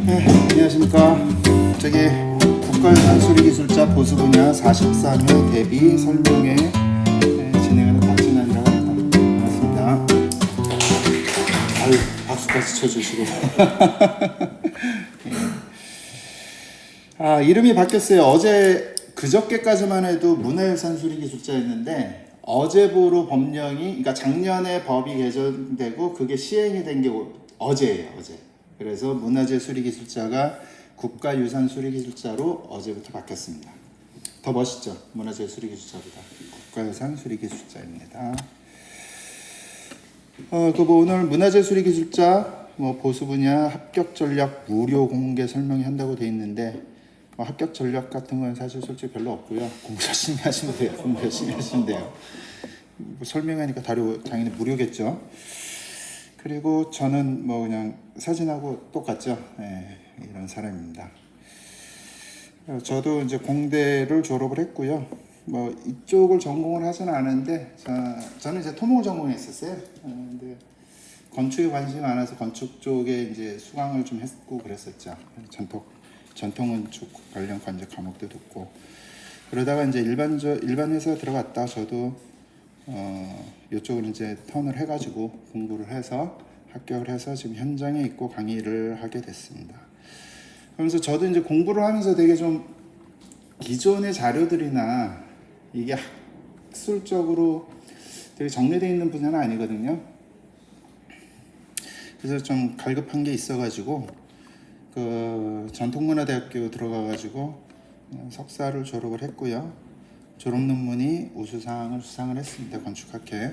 네, 안녕하십니까. 저기 국가유산수리기술자 보수 분야 43회 대비 설명회 진행하는 박진환이라고 합니다. 반갑습니다. 아유, 박수까지 쳐주시고. 이름이 바뀌었어요. 그저께까지만 해도 문화유산수리기술자였는데 어제부로 법령이, 그러니까 작년에 법이 개정되고 그게 시행이 된 게 어제예요. 어제. 그래서 문화재수리기술자가 국가유산수리기술자로 어제부터 바뀌었습니다. 더 멋있죠? 문화재수리기술자보다. 국가유산수리기술자입니다. 오늘 문화재수리기술자 보수 분야 합격 전략 무료 공개 설명회 한다고 돼 있는데 합격 전략 같은 건 사실 솔직히 별로 없고요. 공부 열심히 하시면 돼요. 공부 열심히 하시면 돼요. 설명하니까 당연히 무료겠죠. 그리고 저는 그냥 사진하고 똑같죠. 이런 사람입니다. 저도 이제 공대를 졸업을 했고요. 이쪽을 전공을 하지는 않은데 저는 이제 토목을 전공했었어요. 근데 건축에 관심이 많아서 건축 쪽에 이제 수강을 좀 했고 그랬었죠. 전통건축 관련 과목도 듣고 그러다가 이제 일반 회사에 들어갔다 저도 이쪽으로 이제 턴을 해가지고 공부를 해서 합격을 해서 지금 현장에 있고 강의를 하게 됐습니다. 그러면서 저도 이제 공부를 하면서 되게 좀 기존의 자료들이나 이게 학술적으로 되게 정리되어 있는 분야는 아니거든요. 그래서 좀 갈급한 게 있어가지고 전통문화대학교 들어가가지고 석사를 졸업을 했고요. 졸업 논문이 우수상을 수상을 했습니다. 건축학회.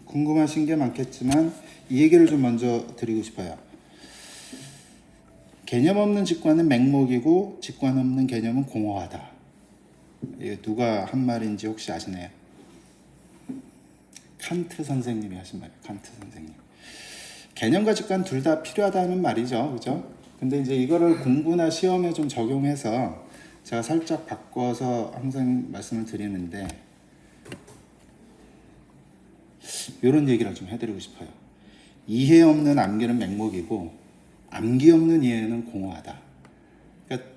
궁금하신 게 많겠지만 이 얘기를 좀 먼저 드리고 싶어요. 개념 없는 직관은 맹목이고 직관 없는 개념은 공허하다. 이게 누가 한 말인지 혹시 아시나요? 칸트 선생님이 하신 말이에요. 칸트 선생님. 개념과 직관 둘 다 필요하다는 말이죠. 그죠? 근데 이제 이거를 공부나 시험에 좀 적용해서 제가 살짝 바꿔서 항상 말씀을 드리는데 이런 얘기를 좀 해드리고 싶어요. 이해 없는 암기는 맹목이고 암기 없는 이해는 공허하다. 그러니까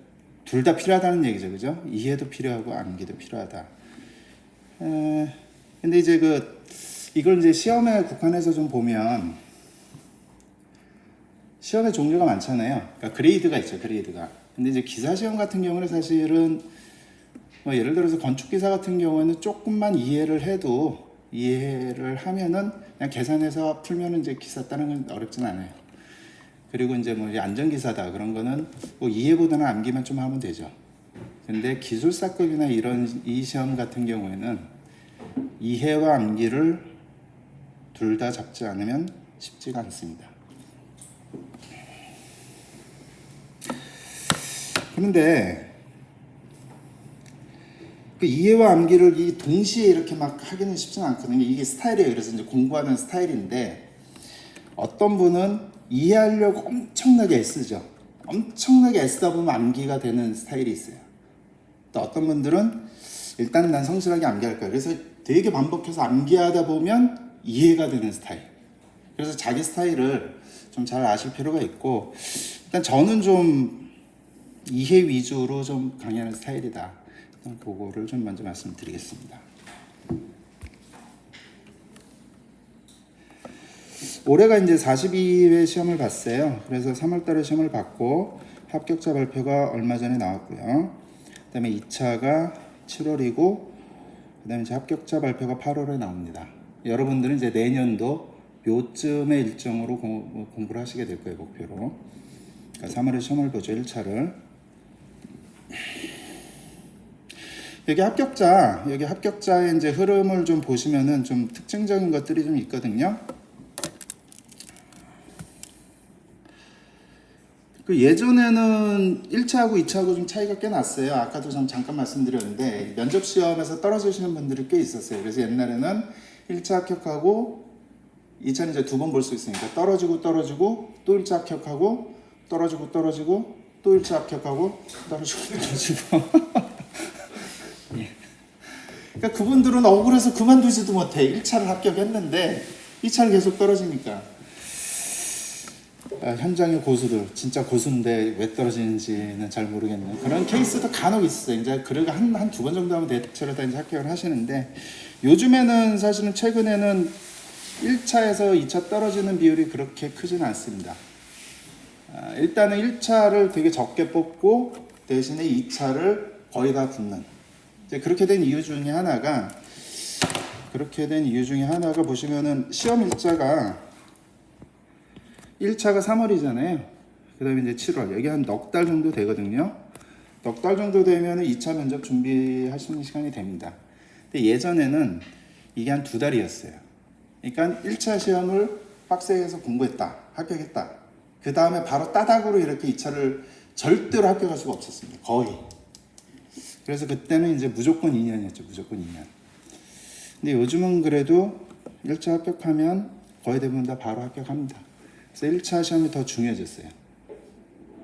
둘 다 필요하다는 얘기죠. 그죠? 이해도 필요하고 암기도 필요하다. 근데 이제 이걸 이제 시험에 국한해서 좀 보면 시험의 종류가 많잖아요. 그러니까 그레이드가 있죠. 그레이드가. 근데 이제 기사 시험 같은 경우는 사실은 예를 들어서 건축 기사 같은 경우는 조금만 이해를 하면은 그냥 계산해서 풀면은 이제 기사 따는 건 어렵진 않아요. 그리고 이제 안전 기사다 그런 거는 이해보다는 암기만 좀 하면 되죠. 근데 기술사급이나 이 시험 같은 경우에는 이해와 암기를 둘 다 잡지 않으면 쉽지가 않습니다. 그런데 이해와 암기를 동시에 이렇게 막 하기는 쉽지는 않거든요. 이게 스타일이에요. 그래서 이제 공부하는 스타일인데 어떤 분은 이해하려고 엄청나게 애쓰죠. 엄청나게 애쓰다 보면 암기가 되는 스타일이 있어요. 또 어떤 분들은 일단 난 성실하게 암기할 거야. 그래서 되게 반복해서 암기하다 보면 이해가 되는 스타일. 그래서 자기 스타일을 좀 잘 아실 필요가 있고 일단 저는 좀 이해 위주로 좀 강의하는 스타일이다. 그거를 좀 먼저 말씀드리겠습니다. 올해가 이제 42회 시험을 봤어요. 그래서 3월달에 시험을 받고 합격자 발표가 얼마 전에 나왔고요. 그 다음에 2차가 7월이고 그 다음에 이제 합격자 발표가 8월에 나옵니다. 여러분들은 이제 내년도 요쯤의 일정으로 공부를 하시게 될 거예요. 목표로. 그러니까 3월에 시험을 보죠. 1차를. 여기 합격자의 이제 흐름을 좀 보시면은 좀 특징적인 것들이 좀 있거든요. 예전에는 1차하고 2차하고 좀 차이가 꽤 났어요. 아까도 좀 잠깐 말씀드렸는데 면접 시험에서 떨어지시는 분들이 꽤 있었어요. 그래서 옛날에는 1차 합격하고 2차는 이제 2번 볼 수 있으니까 떨어지고 또 1차 합격하고 떨어지고 또 1차 합격하고 떨어지고 그러니까 그분들은 억울해서 그만두지도 못해. 1차를 합격했는데 2차를 계속 떨어지니까. 현장의 고수들, 진짜 고수인데 왜 떨어지는지는 잘 모르겠네요. 그런 케이스도 간혹 있어요. 이제 그래가 한 두 번 정도 하면 대체로 다 이제 합격을 하시는데, 요즘에는 사실은 최근에는 1차에서 2차 떨어지는 비율이 그렇게 크지는 않습니다. 일단은 1차를 되게 적게 뽑고 대신에 2차를 거의 다 붙는. 이제 그렇게 된 이유 중에 하나가 보시면은 시험 일자가 1차가 3월이잖아요. 그 다음에 이제 7월. 여기 한 넉 달 정도 되거든요. 넉 달 정도 되면 2차 면접 준비하시는 시간이 됩니다. 근데 예전에는 이게 한 2달이었어요. 그러니까 1차 시험을 빡세게 해서 공부했다. 합격했다. 그 다음에 바로 따닥으로 이렇게 2차를 절대로 합격할 수가 없었습니다. 거의. 그래서 그때는 이제 무조건 2년이었죠. 무조건 2년. 근데 요즘은 그래도 1차 합격하면 거의 대부분 다 바로 합격합니다. 그래서 1차 시험이 더 중요해졌어요.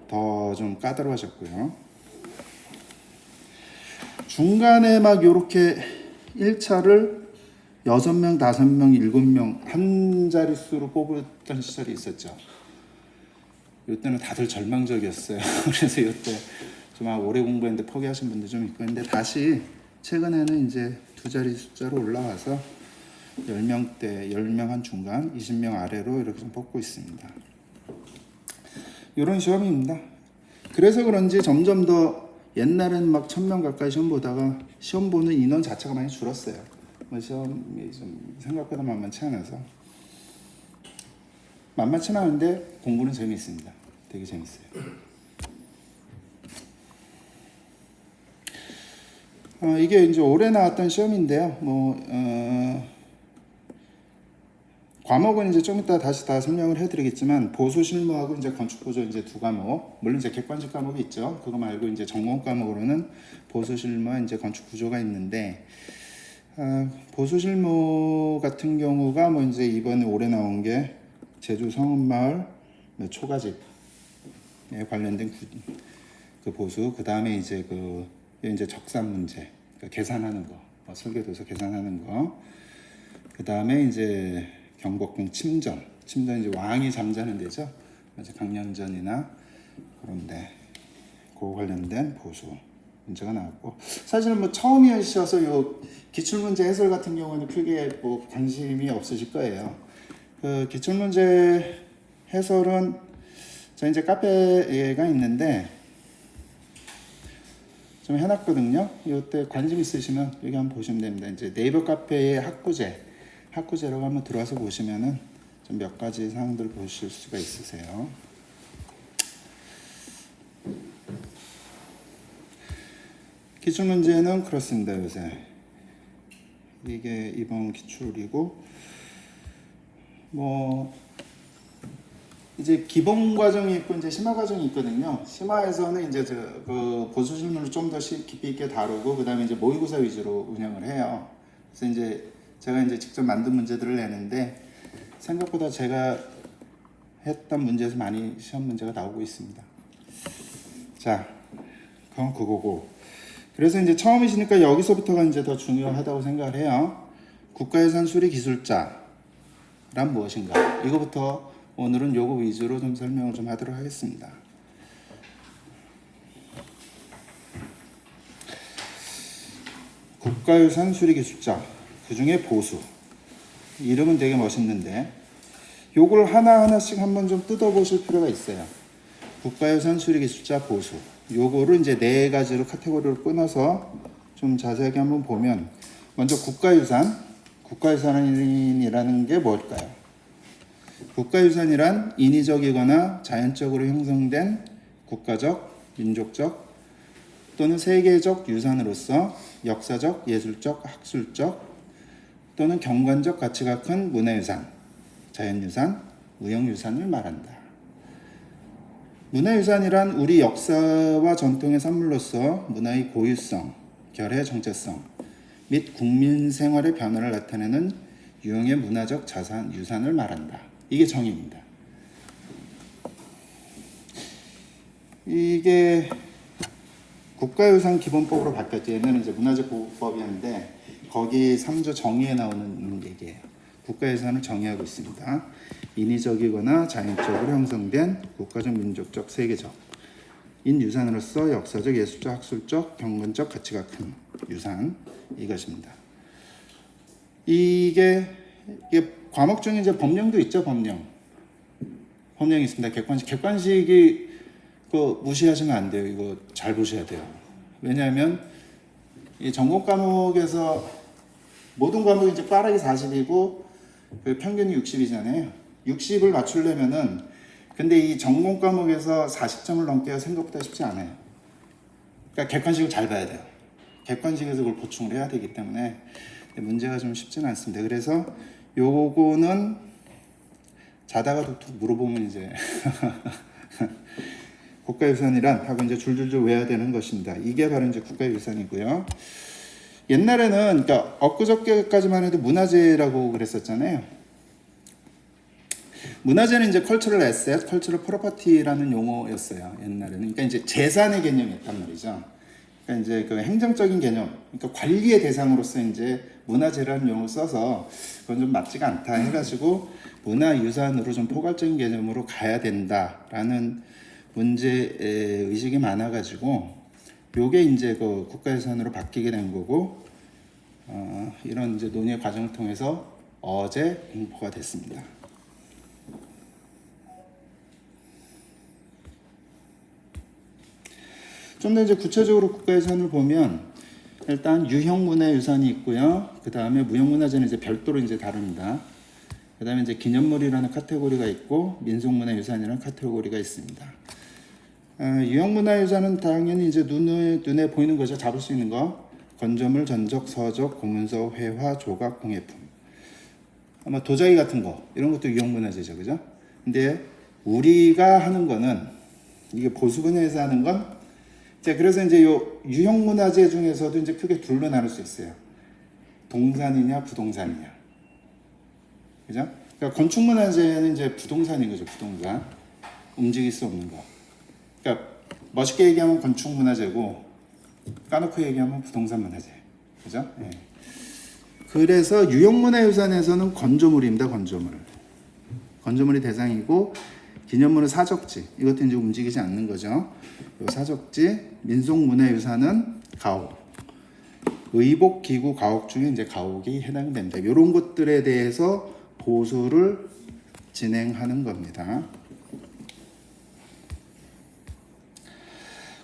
더 좀 까다로워졌고요. 중간에 막 요렇게 1차를 6명, 5명, 7명 한 자릿수로 뽑았던 시절이 있었죠. 이때는 다들 절망적이었어요. 그래서 이때 좀 오래 공부했는데 포기하신 분들 좀 있고, 근데 다시 최근에는 이제 두 자리 숫자로 올라와서 10명대, 10명 한 중간, 20명 아래로 이렇게 좀 뽑고 있습니다. 이런 시험입니다. 그래서 그런지 점점 더 옛날에는 막 1000명 가까이 시험 보다가 시험 보는 인원 자체가 많이 줄었어요. 시험이 좀 생각보다 만만치 않아서. 만만치 않은데 공부는 재미있습니다. 되게 재밌어요. 이게 이제 올해 나왔던 시험인데요. 과목은 이제 좀 이따 다시 다 설명을 해드리겠지만, 보수 실무하고 이제 건축 구조 이제 두 과목, 물론 이제 객관식 과목이 있죠. 그거 말고 이제 전공 과목으로는 보수 실무와 이제 건축 구조가 있는데, 보수 실무 같은 경우가 이제 이번에 올해 나온 게 제주 성읍마을 초가집에 관련된 그 보수, 그 다음에 이제 이제 적산 문제, 그러니까 계산하는 거, 설계도서 계산하는 거, 그 다음에 이제 경복궁 침전 이제 왕이 잠자는 데죠. 이제 강연전이나 그런데 그 관련된 보수 문제가 나왔고, 사실은 처음이셔서 요 기출문제 해설 같은 경우는 크게 관심이 없으실 거예요. 그 기출문제 해설은 저 이제 카페가 있는데 좀 해놨거든요. 이때 관심 있으시면 여기 한번 보시면 됩니다. 이제 네이버 카페의 학구제라고 한번 들어와서 보시면은 좀 몇 가지 사항들을 보실 수가 있으세요. 기출문제는 그렇습니다. 요새 이게 이번 기출이고, 이제 기본 과정이 있고 이제 심화 과정이 있거든요. 심화에서는 이제 그 보수 실무를 좀 더 깊이 있게 다루고, 그 다음에 이제 모의고사 위주로 운영을 해요. 그래서 이제 제가 이제 직접 만든 문제들을 내는데, 생각보다 제가 했던 문제에서 많이 시험 문제가 나오고 있습니다. 자, 그건 그거고. 그래서 이제 처음이시니까 여기서부터가 이제 더 중요하다고 생각을 해요. 국가예산 수리 기술자란 무엇인가? 이거부터 오늘은 요거 위주로 좀 설명을 좀 하도록 하겠습니다. 국가유산 수리기술자, 그 중에 보수. 이름은 되게 멋있는데 요걸 하나하나씩 한번 좀 뜯어보실 필요가 있어요. 국가유산 수리기술자, 보수. 요거를 이제 네 가지로 카테고리로 끊어서 좀 자세하게 한번 보면, 먼저 국가유산이라는 게 뭘까요? 국가유산이란 인위적이거나 자연적으로 형성된 국가적, 민족적 또는 세계적 유산으로서 역사적, 예술적, 학술적 또는 경관적 가치가 큰 문화유산, 자연유산, 무형유산을 말한다. 문화유산이란 우리 역사와 전통의 산물로서 문화의 고유성, 결의 정체성 및 국민 생활의 변화를 나타내는 유형의 문화적 자산, 유산을 말한다. 이게 정의입니다. 이게 국가유산 기본법으로 바뀌었죠. 옛날에는 이제 문화재보호법이었는데, 거기 3조 정의에 나오는 얘기예요. 국가유산을 정의하고 있습니다. 인위적이거나 자연적으로 형성된 국가적, 민족적, 세계적 인 유산으로서 역사적, 예술적, 학술적, 경건적 가치가 큰 유산 이것입니다. 이게 과목 중에 이제 법령도 있죠. 법령이 있습니다. 객관식이 그거 무시하시면 안 돼요. 이거 잘 보셔야 돼요. 왜냐하면 이 전공 과목에서 모든 과목이 이제 빠르게 40이고 그 평균이 60이잖아요. 60을 맞추려면은 근데 이 전공 과목에서 40점을 넘기가 생각보다 쉽지 않아요. 그러니까 객관식을 잘 봐야 돼요. 객관식에서 그걸 보충을 해야 되기 때문에 문제가 좀 쉽지는 않습니다. 그래서 요거는 자다가 툭툭 물어보면 이제 국가유산이란 하고 이제 줄줄줄 외워야 되는 것입니다. 이게 바로 이제 국가유산이고요. 옛날에는 그러니까 엊그저께까지만 해도 문화재라고 그랬었잖아요. 문화재는 이제 컬처럴 에셋, 컬처럴 프로퍼티라는 용어였어요. 옛날에는. 그러니까 이제 재산의 개념이었단 말이죠. 그러니까 이제 그 행정적인 개념, 그러니까 관리의 대상으로서 이제 문화재라는 용어를 써서 그건 좀 맞지가 않다 해가지고 문화유산으로 좀 포괄적인 개념으로 가야 된다라는 문제 의식이 많아가지고 요게 이제 그 국가유산으로 바뀌게 된 거고 이런 이제 논의의 과정을 통해서 어제 공포가 됐습니다. 좀 더 이제 구체적으로 국가유산을 보면 일단 유형문화유산이 있고요. 그 다음에 무형문화재는 이제 별도로 이제 다룹니다. 그 다음에 이제 기념물이라는 카테고리가 있고 민속문화유산이라는 카테고리가 있습니다. 유형문화유산은 당연히 이제 눈에 보이는 거죠. 잡을 수 있는 거. 건조물, 전적, 서적, 고문서, 회화, 조각, 공예품. 아마 도자기 같은 거 이런 것도 유형문화재죠, 그죠? 근데 우리가 하는 거는 이게 보수 분야에서 하는 건 자, 그래서 이제 요 유형문화재 중에서도 이제 크게 둘로 나눌 수 있어요. 동산이냐, 부동산이냐. 그죠? 그러니까 건축문화재는 이제 부동산인 거죠, 부동산. 움직일 수 없는 거. 그러니까 멋있게 얘기하면 건축문화재고, 까놓고 얘기하면 부동산 문화재. 그죠? 네. 그래서 유형문화유산에서는 건조물입니다, 건조물. 건조물이 대상이고, 기념물은 사적지. 이것도 이제 움직이지 않는 거죠. 요 사적지, 민속문화유산은 가옥. 의복, 기구, 가옥 중에 이제 가옥이 해당됩니다. 이런 것들에 대해서 보수를 진행하는 겁니다.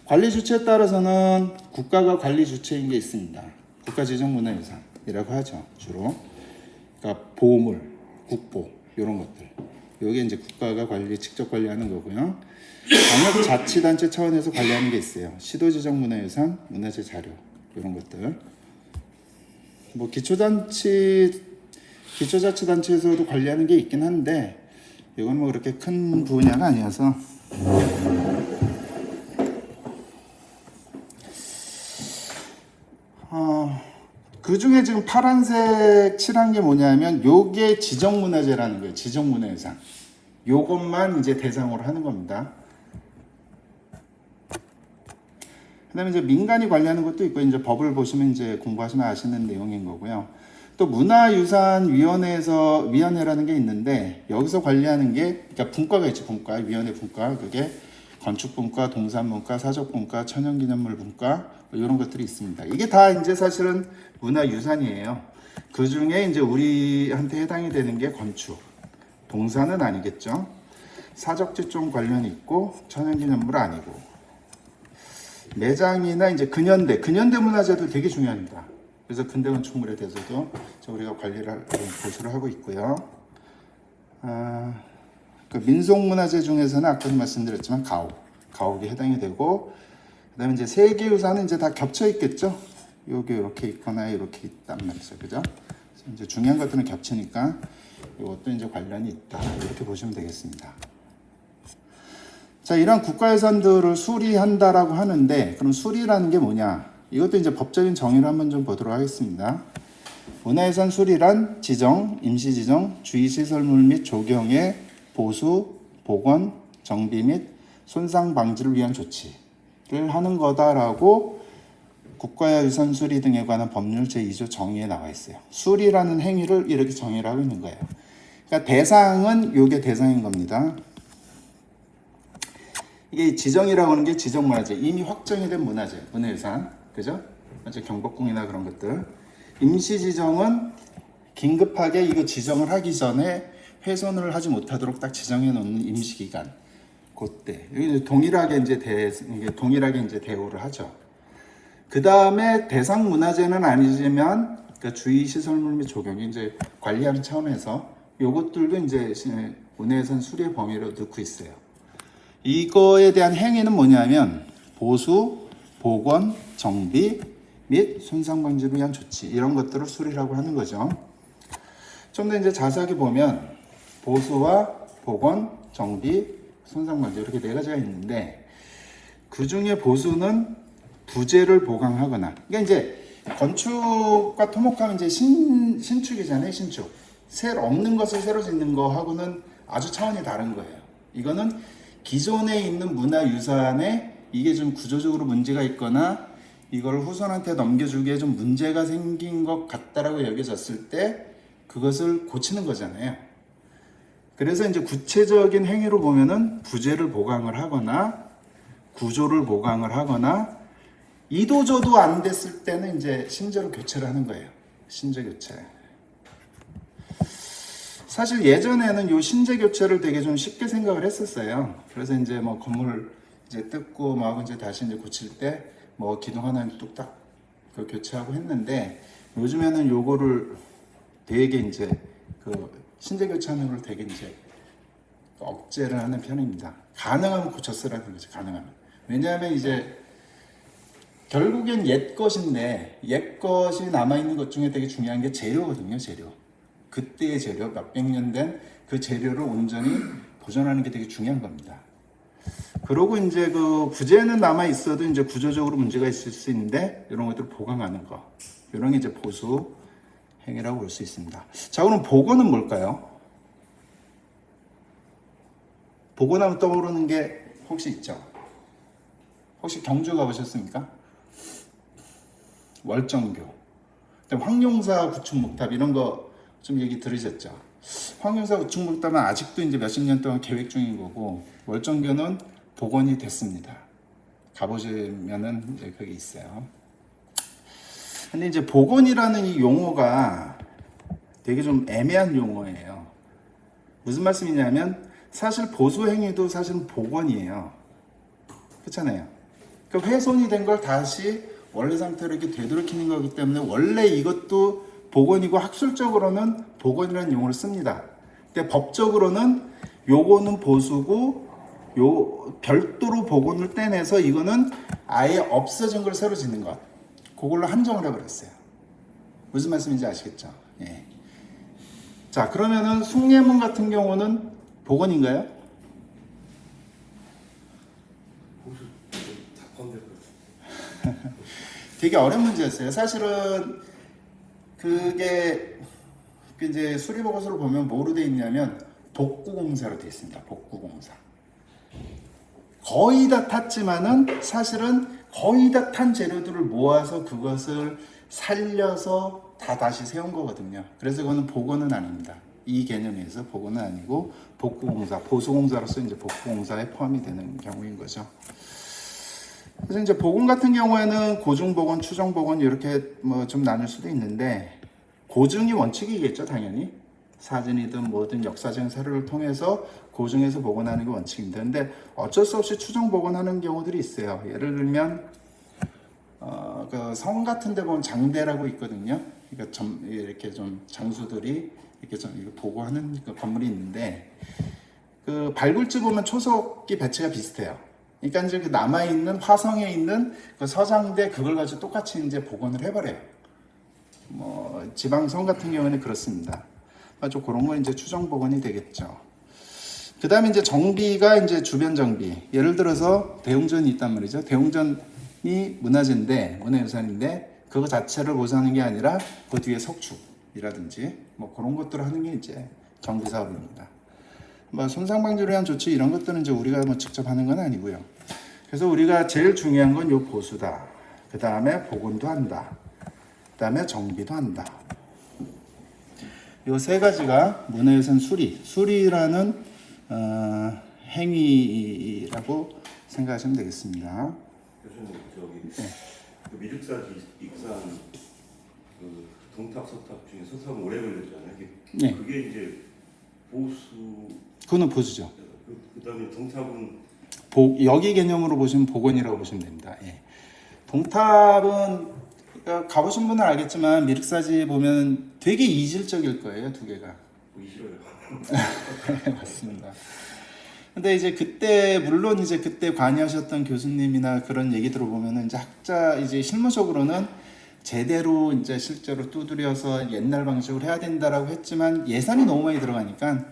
관리 주체에 따라서는 국가가 관리 주체인 게 있습니다. 국가지정문화유산이라고 하죠. 주로. 그러니까 보물, 국보 이런 것들. 이게 이제 국가가 직접 관리하는 거고요. 광역자치단체 차원에서 관리하는 게 있어요. 시도지정문화유산, 문화재 자료 이런 것들. 뭐 기초자치단체에서도 관리하는 게 있긴 한데 이건 뭐 그렇게 큰 분야가 아니어서. 그 중에 지금 파란색 칠한 게 뭐냐면 요게 지정문화재라는 거예요. 지정문화유산. 요것만 이제 대상으로 하는 겁니다. 그 다음에 이제 민간이 관리하는 것도 있고, 이제 법을 보시면 이제 공부하시면 아시는 내용인 거고요. 또 문화유산위원회라는 게 있는데, 여기서 관리하는 게, 그러니까 분과가 있죠, 분과. 위원회 분과. 그게 건축분과, 동산분과, 사적분과, 천연기념물분과, 이런 것들이 있습니다. 이게 다 이제 사실은 문화유산이에요. 그 중에 이제 우리한테 해당이 되는 게 건축. 동산은 아니겠죠. 사적지 좀 관련이 있고, 천연기념물 아니고. 매장이나 이제 근현대 문화재도 되게 중요합니다. 그래서 근대 건축물에 대해서도 우리가 관리를 보수를 하고 있고요. 그 민속문화재 중에서는 아까도 말씀드렸지만 가옥이 해당이 되고, 그다음에 이제 세계유산은 이제 다 겹쳐 있겠죠. 여기 이렇게 있거나 이렇게 있단 말이죠, 그죠? 이제 중요한 것들은 겹치니까 이것도 이제 관련이 있다 이렇게 보시면 되겠습니다. 자, 이런 국가유산들을 수리한다라고 하는데, 그럼 수리라는 게 뭐냐? 이것도 이제 법적인 정의를 한번 좀 보도록 하겠습니다. 문화유산 수리란 지정, 임시지정, 주의시설물 및 조경의 보수, 복원, 정비 및 손상 방지를 위한 조치를 하는 거다라고 국가유산 수리 등에 관한 법률 제2조 정의에 나와 있어요. 수리라는 행위를 이렇게 정의를 하고 있는 거예요. 그러니까 대상은 요게 대상인 겁니다. 이게 지정이라고 하는 게 지정문화재, 이미 확정이 된 문화재, 문화유산, 그죠? 먼저 경복궁이나 그런 것들. 임시지정은 긴급하게 이거 지정을 하기 전에 훼손을 하지 못하도록 딱 지정해 놓는 임시기간. 그때 여기 동일하게 이제 대우를 하죠. 그 다음에 대상 문화재는 아니지만 그러니까 주의 시설물 및 조경이 이제 관리하는 차원에서 요것들도 이제 문화유산 수리 범위로 넣고 있어요. 이거에 대한 행위는 뭐냐면 보수, 복원, 정비 및 손상 방지를 위한 조치 이런 것들을 수리라고 하는 거죠. 좀 더 이제 자세하게 보면 보수와 복원, 정비, 손상 방지 이렇게 네 가지가 있는데 그 중에 보수는 부재를 보강하거나 그러니까 이제 건축과 토목하면 이제 신축이잖아요. 신축. 없는 것을 새로 짓는 거하고는 아주 차원이 다른 거예요. 이거는 기존에 있는 문화유산에 이게 좀 구조적으로 문제가 있거나 이걸 후손한테 넘겨주기에 좀 문제가 생긴 것 같다라고 여겨졌을 때 그것을 고치는 거잖아요. 그래서 이제 구체적인 행위로 보면은 부재를 보강을 하거나 구조를 보강을 하거나 이도저도 안 됐을 때는 이제 신재로 교체를 하는 거예요. 신재 교체. 사실 예전에는 요 신재 교체를 되게 좀 쉽게 생각을 했었어요. 그래서 이제 뭐 건물 이제 뜯고 막 이제 다시 이제 고칠 때 뭐 기둥 하나 뚝딱 그 교체하고 했는데 요즘에는 요거를 되게 이제 그 신재 교체하는 걸 되게 이제 억제를 하는 편입니다. 가능하면 고쳐쓰라는 거죠. 가능하면. 왜냐하면 이제 결국엔 옛 것인데 옛 것이 남아있는 것 중에 되게 중요한 게 재료거든요. 재료. 그때의 재료, 몇백 년 된 그 재료를 온전히 보존하는 게 되게 중요한 겁니다. 그러고 이제 그 부재는 남아 있어도 이제 구조적으로 문제가 있을 수 있는데 이런 것들을 보강하는 거. 이런 게 이제 보수 행위라고 볼 수 있습니다. 자, 그럼 복원은 뭘까요? 복원하면 떠오르는 게 혹시 있죠? 혹시 경주 가보셨습니까? 월정교, 황룡사 구축목탑 이런 거 좀 얘기 들으셨죠? 황룡사 구축목탑은 아직도 이제 몇십 년 동안 계획 중인 거고 월정교는 복원이 됐습니다. 가보시면은 이제 그게 있어요. 근데 이제 복원이라는 이 용어가 되게 좀 애매한 용어예요. 무슨 말씀이냐면 사실 보수 행위도 사실은 복원이에요. 그렇잖아요. 그러니까 훼손이 된 걸 다시 원래 상태로 이렇게 되돌이키는 거기 때문에 원래 이것도 복원이고 학술적으로는 복원이라는 용어를 씁니다. 근데 법적으로는 요거는 보수고 요 별도로 복원을 떼내서 이거는 아예 없어진 걸 새로 짓는 것. 그걸로 한정을 해버렸어요. 무슨 말씀인지 아시겠죠? 예. 자, 그러면은 숭례문 같은 경우는 복원인가요? 되게 어려운 문제였어요. 사실은 그게 이제 수리보고서를 보면 뭐로 돼 있냐면 복구공사로 돼 있습니다. 복구공사. 거의 다 탔지만은 사실은 거의 다 탄 재료들을 모아서 그것을 살려서 다 다시 세운 거거든요. 그래서 그거는 복원은 아닙니다. 이 개념에서 복원은 아니고 복구공사, 보수공사로서 이제 복구공사에 포함이 되는 경우인 거죠. 그래서 이제 복원 같은 경우에는 고증복원, 추정복원 이렇게 뭐 좀 나눌 수도 있는데 고증이 원칙이겠죠, 당연히. 사진이든 뭐든 역사적인 사료를 통해서 고증해서 복원하는 게 원칙입니다. 근데 어쩔 수 없이 추정복원하는 경우들이 있어요. 예를 들면 그 성 같은 데 보면 장대라고 있거든요. 그러니까 이렇게 좀 장수들이 이렇게 좀 보고하는 그 건물이 있는데 그 발굴지 보면 초석이 배치가 비슷해요. 그러니까 이제 그 남아있는 화성에 있는 그 서장대 그걸 가지고 똑같이 이제 복원을 해버려요. 뭐 지방성 같은 경우는 그렇습니다. 아주 그런 건 이제 추정 복원이 되겠죠. 그 다음에 이제 정비가 이제 주변 정비. 예를 들어서 대웅전이 있단 말이죠. 대웅전이 문화재인데, 문화유산인데, 그거 자체를 보수하는 게 아니라 그 뒤에 석축이라든지 뭐 그런 것들을 하는 게 이제 정비 사업입니다. 뭐 손상방지를 위한 조치 이런 것들은 이제 우리가 뭐 직접 하는 건 아니고요. 그래서 우리가 제일 중요한 건 요 보수다. 그 다음에 복원도 한다. 그 다음에 정비도 한다. 요 세 가지가 문화유산 수리라는 행위라고 생각하시면 되겠습니다. 교수님 저기 그 미륵사지 익산 그 동탑 서탑 중에 서탑은 오래 걸렸잖아요. 네. 그게 이제 보수. 그거는 보수죠. 그다음에 동탑은 여기 개념으로 보시면 복원이라고 보시면 됩니다. 예. 동탑은 가보신 분은 알겠지만 미륵사지 보면 되게 이질적일 거예요, 두 개가. 보기 싫어요. 맞습니다. 근데 이제 그때 물론 이제 그때 관여하셨던 교수님이나 그런 얘기 들어보면은 이제 학자 이제 실무적으로는 제대로 이제 실제로 두드려서 옛날 방식으로 해야 된다라고 했지만 예산이 너무 많이 들어가니까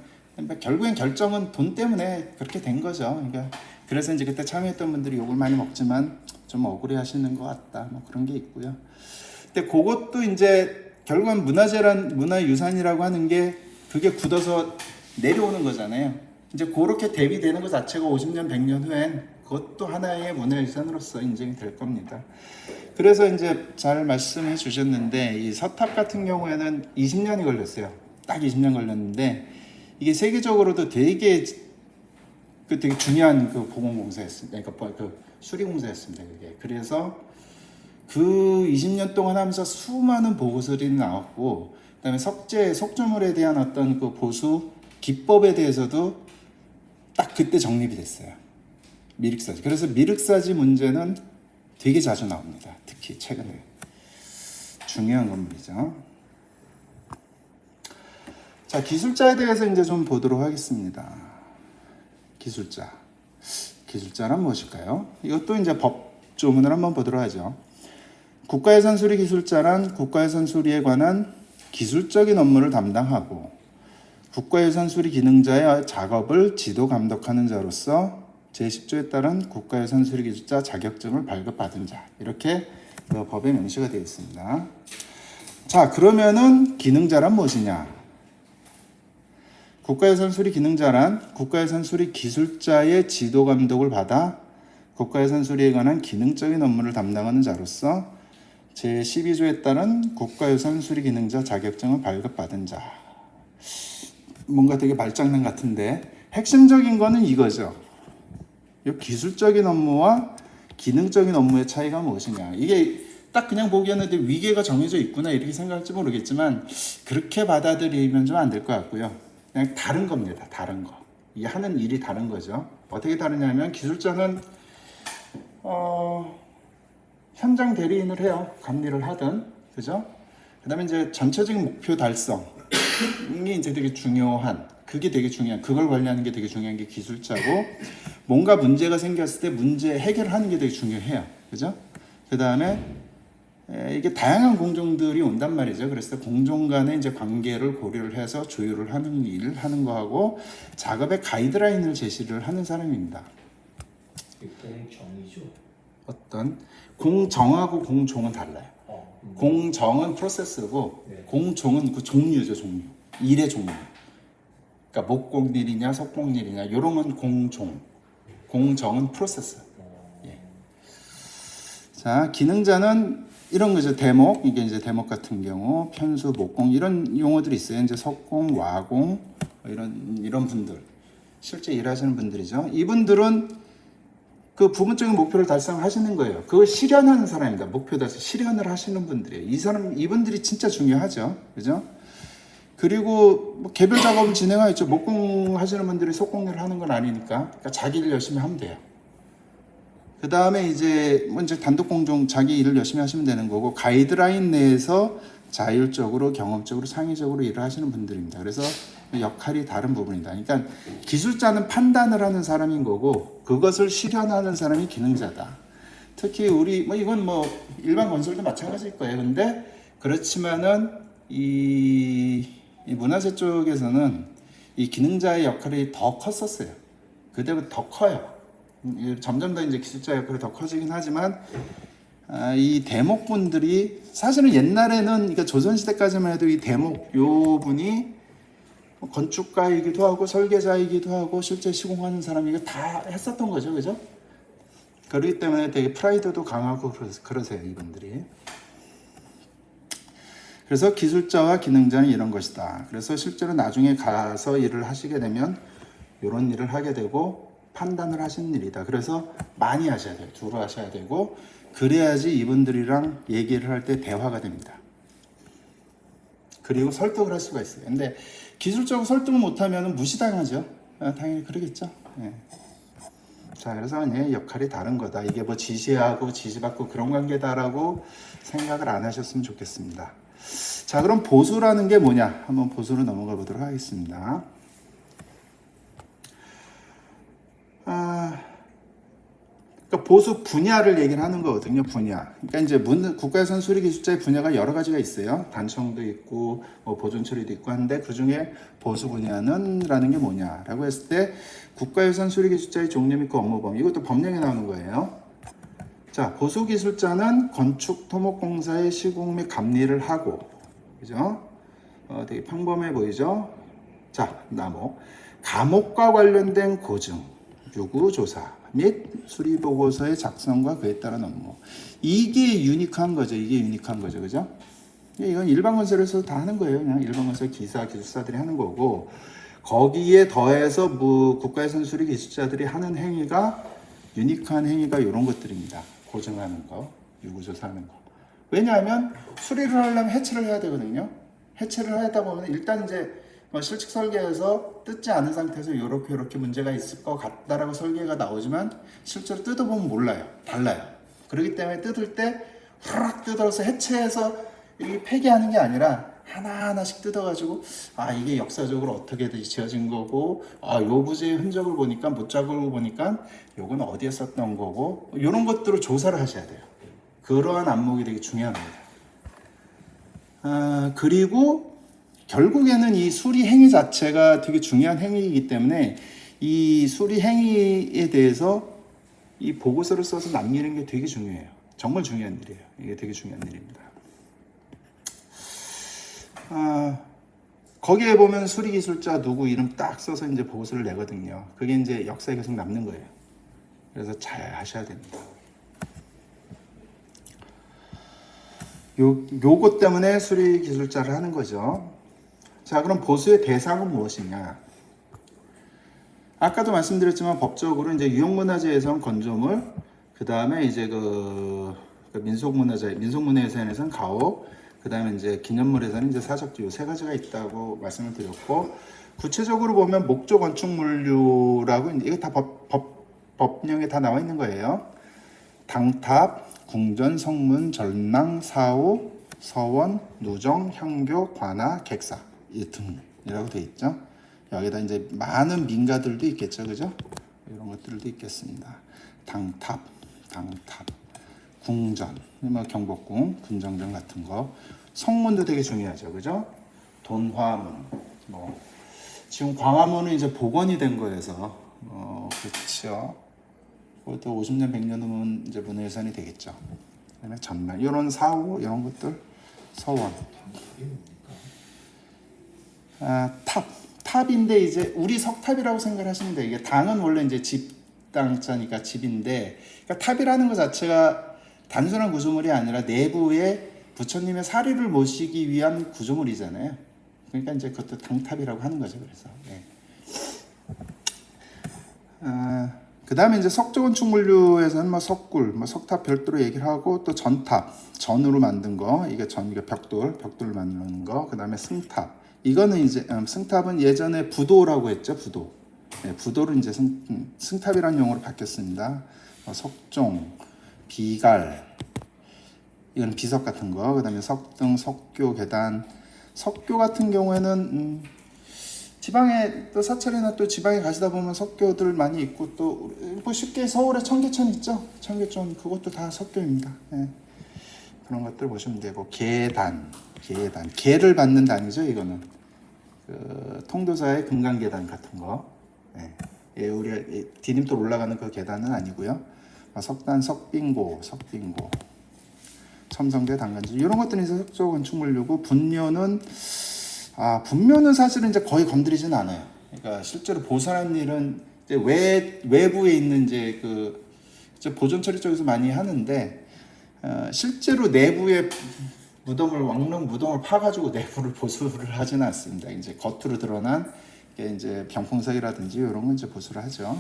결국엔 결정은 돈 때문에 그렇게 된 거죠. 그러니까 그래서 이제 그때 참여했던 분들이 욕을 많이 먹지만 좀 억울해 하시는 것 같다. 뭐 그런 게 있고요. 근데 그것도 이제 결국은 문화유산이라고 하는 게 그게 굳어서 내려오는 거잖아요. 이제 그렇게 대비되는 것 자체가 50년, 100년 후엔 그것도 하나의 문화유산으로서 인정이 될 겁니다. 그래서 이제 잘 말씀해 주셨는데 이 서탑 같은 경우에는 20년이 걸렸어요. 딱 20년 걸렸는데 이게 세계적으로도 되게 중요한 그 보건공사였습니다. 그러니까 그 수리공사였습니다. 그게. 그래서 그 20년 동안 하면서 수많은 보고서들이 나왔고, 그다음에 석조물에 대한 어떤 그 보수 기법에 대해서도 딱 그때 정립이 됐어요. 미륵사지. 그래서 미륵사지 문제는 되게 자주 나옵니다. 특히 최근에. 중요한 건물이죠. 자, 기술자에 대해서 이제 좀 보도록 하겠습니다. 기술자란 무엇일까요? 이것도 이제 법조문을 한번 보도록 하죠. 국가유산 수리 기술자란 국가유산 수리에 관한 기술적인 업무를 담당하고 국가유산 수리 기능자의 작업을 지도 감독하는 자로서 제10조에 따른 국가유산 수리 기술자 자격증을 발급받은 자, 이렇게 법에 명시가 되어 있습니다. 자, 그러면은 기능자란 무엇이냐? 국가유산 수리 기능자란 국가유산 수리 기술자의 지도 감독을 받아 국가유산 수리에 관한 기능적인 업무를 담당하는 자로서 제12조에 따른 국가유산 수리 기능자 자격증을 발급받은 자. 뭔가 되게 말장난 같은데 핵심적인 거는 이거죠. 이 기술적인 업무와 기능적인 업무의 차이가 무엇이냐. 이게 딱 그냥 보기에는 위계가 정해져 있구나 이렇게 생각할지 모르겠지만 그렇게 받아들이면 좀 안 될 것 같고요. 그냥 다른 겁니다. 다른 거. 이 하는 일이 다른 거죠. 어떻게 다르냐면 기술자는 현장 대리인을 해요. 감리를 하든, 그죠? 그다음에 이제 전체적인 목표 달성이 이제 되게 중요한, 그걸 관리하는 게 되게 중요한 게 기술자고, 뭔가 문제가 생겼을 때 문제 해결하는 게 되게 중요해요. 그죠? 그다음에 이게 다양한 공종들이 온단 말이죠. 그래서 공종 간의 이제 관계를 고려를 해서 조율을 하는 일을 하는 거하고 작업의 가이드라인을 제시를 하는 사람입니다. 공정이죠. 어떤 공정하고 공종은 달라요. 공정은 프로세스고 네. 공종은 그 종류죠, 종류. 일의 종류. 그러니까 목공일이냐 석공일이냐 이런 건 공종. 공정은 프로세스. 예. 자, 기능자는 이런 거죠. 대목, 이게 이제 대목 같은 경우 편수, 목공 이런 용어들이 있어요. 이제 석공, 와공 이런 분들 실제 일하시는 분들이죠. 이분들은 그 부분적인 목표를 달성하시는 거예요. 그걸 실현하는 사람입니다. 목표 달성 실현을 하시는 분들이에요. 이분들이 진짜 중요하죠. 그죠? 그리고 뭐 개별 작업을 진행하겠죠. 목공 하시는 분들이 속공일을 하는 건 아니니까. 그러니까 자기 일 열심히 하면 돼요. 그 다음에 이제 단독 공종 자기 일을 열심히 하시면 되는 거고, 가이드라인 내에서 자율적으로 경험적으로 창의적으로 일을 하시는 분들입니다. 그래서 역할이 다른 부분이다. 그러니까 기술자는 판단을 하는 사람인 거고 그것을 실현하는 사람이 기능자다. 특히 우리 이건 일반 건설도 마찬가지일 거예요. 근데 그렇지만은 이 문화재 쪽에서는 이 기능자의 역할이 더 컸었어요. 그때보다 더 커요. 점점 더 이제 기술자 역할이 더 커지긴 하지만 이 대목분들이 사실은 옛날에는 그러니까 조선시대까지만 해도 이 대목 요 분이 건축가이기도 하고 설계자이기도 하고 실제 시공하는 사람이 다 했었던 거죠. 그죠? 그렇기 때문에 되게 프라이드도 강하고 그러세요, 이분들이. 그래서 기술자와 기능자는 이런 것이다. 그래서 실제로 나중에 가서 일을 하시게 되면 이런 일을 하게 되고 판단을 하시는 일이다. 그래서 많이 하셔야 돼요. 두루 하셔야 되고 그래야지 이분들이랑 얘기를 할 때 대화가 됩니다. 그리고 설득을 할 수가 있어요. 근데 기술적으로 설득을 못하면 무시당하죠. 당연히 그러겠죠. 예. 자, 그래서 역할이 다른 거다. 이게 뭐 지시하고 지시받고 그런 관계다라고 생각을 안 하셨으면 좋겠습니다. 자, 그럼 보수라는 게 뭐냐? 한번 보수로 넘어가 보도록 하겠습니다. 그러니까 보수 분야를 얘기를 하는 거거든요. 분야. 그러니까 이제 국가유산 수리기술자의 분야가 여러 가지가 있어요. 단청도 있고 뭐 보존 처리도 있고 한데 그 중에 보수 분야는라는 게 뭐냐라고 했을 때 국가유산 수리기술자의 종류 및 그 업무 범위, 이것도 법령에 나오는 거예요. 자, 보수기술자는 건축 토목공사의 시공 및 감리를 하고, 그죠? 되게 평범해 보이죠? 자, 나목. 감옥과 관련된 고증, 유구조사 및 수리보고서의 작성과 그에 따른 업무. 이게 유니크한 거죠. 이게 유니크한 거죠. 그죠? 이건 일반 건설에서도 다 하는 거예요. 그냥 일반 건설 기사, 기술사들이 하는 거고, 거기에 더해서 뭐 국가유산 수리 기술자들이 하는 행위가 유니크한 행위가 이런 것들입니다. 고증하는 거, 유구조사하는 거. 왜냐하면 수리를 하려면 해체를 해야 되거든요. 해체를 하다 보면 일단 이제 실측 설계에서 뜯지 않은 상태에서 이렇게 문제가 있을 것 같다라고 설계가 나오지만 실제로 뜯어보면 몰라요. 달라요. 그렇기 때문에 뜯을 때 후락 뜯어서 해체해서 이 폐기하는 게 아니라 하나하나씩 뜯어가지고 이게 역사적으로 어떻게 지어진 거고 요 부지의 흔적을 보니까 못자국을 보니까 요건 어디에 썼던 거고 이런 것들을 조사를 하셔야 돼요. 그러한 안목이 되게 중요합니다. 그리고 결국에는 이 수리 행위 자체가 되게 중요한 행위이기 때문에 이 수리 행위에 대해서 이 보고서를 써서 남기는 게 되게 중요해요. 정말 중요한 일이에요. 이게 되게 중요한 일입니다. 거기에 보면 수리기술자 누구 이름 딱 써서 이제 보고서를 내거든요. 그게 이제 역사에 계속 남는 거예요. 그래서 잘 하셔야 됩니다. 요것 때문에 수리기술자를 하는 거죠. 자, 그럼 보수의 대상은 무엇이냐? 아까도 말씀드렸지만 법적으로 이제 유형문화재에선 건조물, 그 다음에 이제 민속문화재에서는 가옥, 그 다음에 이제 기념물에서는 이제 사적지, 세 가지가 있다고 말씀을 드렸고, 구체적으로 보면 목조 건축물류라고 이거 다 법령에 다 나와 있는 거예요. 당탑, 궁전, 성문, 전랑, 사오, 서원, 누정, 향교, 관아, 객사 이 등이라고 돼 있죠. 여기다 이제 많은 민가들도 있겠죠, 그죠? 이런 것들도 있겠습니다. 당탑, 궁전, 뭐 경복궁, 군정전 같은 거. 성문도 되게 중요하죠, 그죠? 돈화문, 뭐 지금 광화문은 이제 복원이 된 거여서, 그렇죠. 그것도 50년, 100년 후면 이제 문화유산이 되겠죠. 그다음에 전날 이런 사후 이런 것들, 서원. 탑인데 이제 우리 석탑이라고 생각하시면 돼요. 이게 당은 원래 이제 집당자니까 집인데, 그러니까 탑이라는 것 자체가 단순한 구조물이 아니라 내부에 부처님의 사리를 모시기 위한 구조물이잖아요. 그러니까 이제 그것도 당탑이라고 하는 거죠. 그래서. 네. 그 다음에 이제 석조건축물류에서는 뭐 석굴, 뭐 석탑 별도로 얘기를 하고 또 전탑, 전으로 만든 거, 이게 벽돌을 만드는 거, 그 다음에 승탑. 이거는 이제 승탑은 예전에 부도라고 했죠, 부도. 네, 부도를 이제 승탑이라는 용어로 바뀌었습니다. 석종, 비갈, 이건 비석 같은 거, 그 다음에 석등, 석교, 계단. 석교 같은 경우에는 지방에 또 사찰이나 또 지방에 가시다 보면 석교들 많이 있고 또 뭐 쉽게 서울에 청계천 있죠. 청계천 그것도 다 석교입니다. 네. 그런 것들 보시면 되고 계단, 계를 받는 단이죠. 이거는 통도사의 금강계단 같은 거. 네. 예, 우리 디딤돌 올라가는 그 계단은 아니고요. 석단, 석빙고, 첨성대, 당간지 이런 것들은 이제 석조건축물류고 분묘는 사실은 이제 거의 건드리진 않아요. 그러니까 실제로 보수하는 일은 이제 외부에 있는 이제 이제 보존 처리 쪽에서 많이 하는데 실제로 내부에 왕릉 무덤을 파가지고 내부를 보수를 하지는 않습니다. 이제 겉으로 드러난 게 이제 병풍석이라든지 이런 건 이제 보수를 하죠.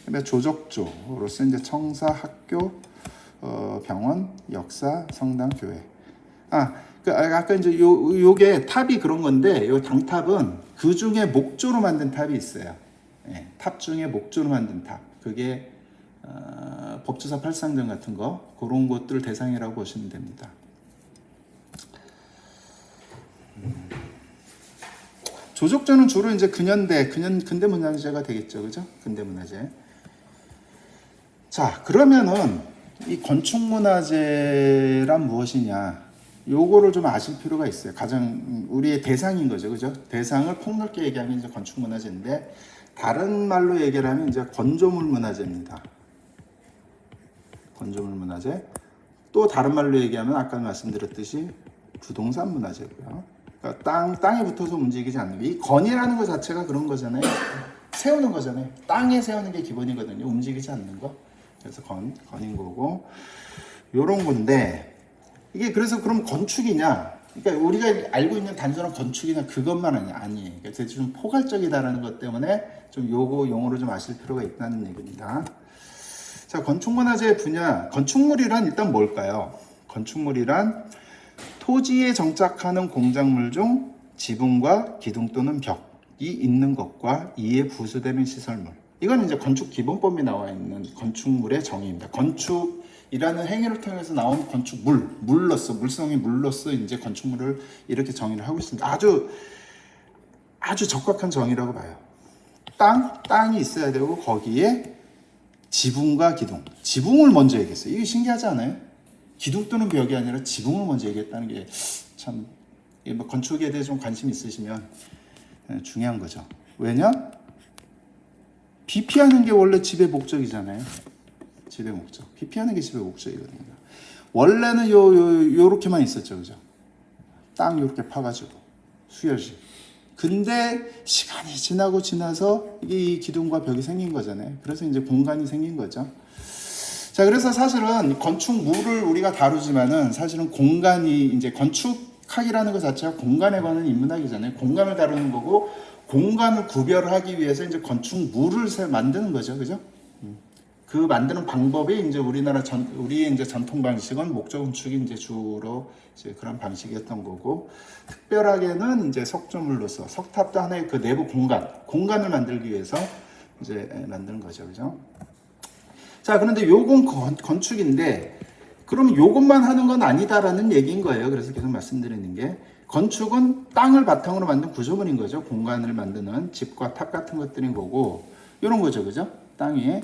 그다음에 조적조로서 이제 청사, 학교, 병원, 역사, 성당, 교회. 아까 이제 요게 탑이 그런 건데 요 당탑은 그 중에 목조로 만든 탑이 있어요. 예, 탑 중에 목조로 만든 탑. 그게 법주사 팔상전 같은 거 그런 것들 대상이라고 보시면 됩니다. 조적조는 주로 이제 근대 문화재가 되겠죠, 그죠? 근대 문화재. 자, 그러면은 이 건축 문화재란 무엇이냐? 요거를 좀 아실 필요가 있어요. 가장 우리의 대상인 거죠, 그죠? 대상을 폭넓게 얘기하면 이제 건축 문화재인데 다른 말로 얘기를 하면 이제 건조물 문화재입니다. 건조물 문화재. 또 다른 말로 얘기하면 아까 말씀드렸듯이 부동산 문화재고요. 그러니까 땅에 붙어서 움직이지 않는 거. 이 건이라는 것 자체가 그런 거잖아요. 세우는 거잖아요. 땅에 세우는 게 기본이거든요. 움직이지 않는 거. 그래서 건인 거고 요런 건데 이게 그래서 그럼 건축이냐? 그러니까 우리가 알고 있는 단순한 건축이나 그것만 아니에요. 그래서 좀 포괄적이다라는 것 때문에 좀 요거 용어를 좀 아실 필요가 있다는 얘기입니다. 자, 건축문화재 분야, 건축물이란 일단 뭘까요? 건축물이란 토지에 정착하는 공작물 중 지붕과 기둥 또는 벽이 있는 것과 이에 부수되는 시설물. 이건 이제 건축 기본법에 나와 있는 건축물의 정의입니다. 건축이라는 행위를 통해서 나온 건축물, 물성이 물로서 이제 건축물을 이렇게 정의를 하고 있습니다. 아주 적확한 정의라고 봐요. 땅이 있어야 되고 거기에 지붕과 기둥. 지붕을 먼저 얘기했어요. 이게 신기하지 않아요? 기둥 또는 벽이 아니라 지붕을 먼저 얘기했다는 게 참 뭐 건축에 대해 좀 관심 있으시면 중요한 거죠. 왜냐? 비피하는 게 원래 집의 목적이잖아요. 집의 목적. 비피하는 게 집의 목적이거든요. 원래는 요렇게만 있었죠, 그죠? 땅 요렇게 파가지고 수열식. 근데 시간이 지나서 이게 이 기둥과 벽이 생긴 거잖아요. 그래서 이제 공간이 생긴 거죠. 자, 그래서 사실은 건축물을 우리가 다루지만은 사실은 공간이 이제 건축학이라는 것 자체가 공간에 관한 인문학이잖아요. 공간을 다루는 거고 공간을 구별하기 위해서 이제 건축물을 만드는 거죠, 그죠? 그 만드는 방법이 이제 우리의 이제 전통 방식은 목조 건축이 이제 주로 이제 그런 방식이었던 거고 특별하게는 이제 석조물로서 석탑도 하나의 그 내부 공간을 만들기 위해서 이제 만드는 거죠, 그죠? 자, 그런데 요건 건축인데 그럼 요것만 하는 건 아니다라는 얘기인 거예요. 그래서 계속 말씀드리는 게 건축은 땅을 바탕으로 만든 구조물인 거죠. 공간을 만드는 집과 탑 같은 것들인 거고 이런 거죠, 그죠? 땅 위에.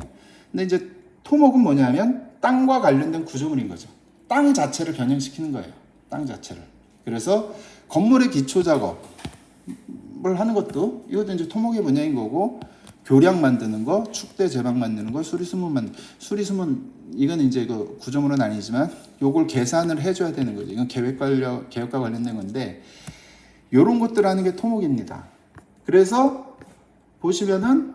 근데 이제 토목은 뭐냐면 땅과 관련된 구조물인 거죠. 땅 자체를 변형시키는 거예요. 땅 자체를. 그래서 건물의 기초 작업을 하는 것도 이것도 이제 토목의 분야인 거고 교량 만드는 거, 축대 제방 만드는 거, 수리수문 이건 이제 그 구조물은 아니지만 요걸 계산을 해줘야 되는 거죠. 이건 계획과 관련된 건데 요런 것들 하는 게 토목입니다. 그래서 보시면은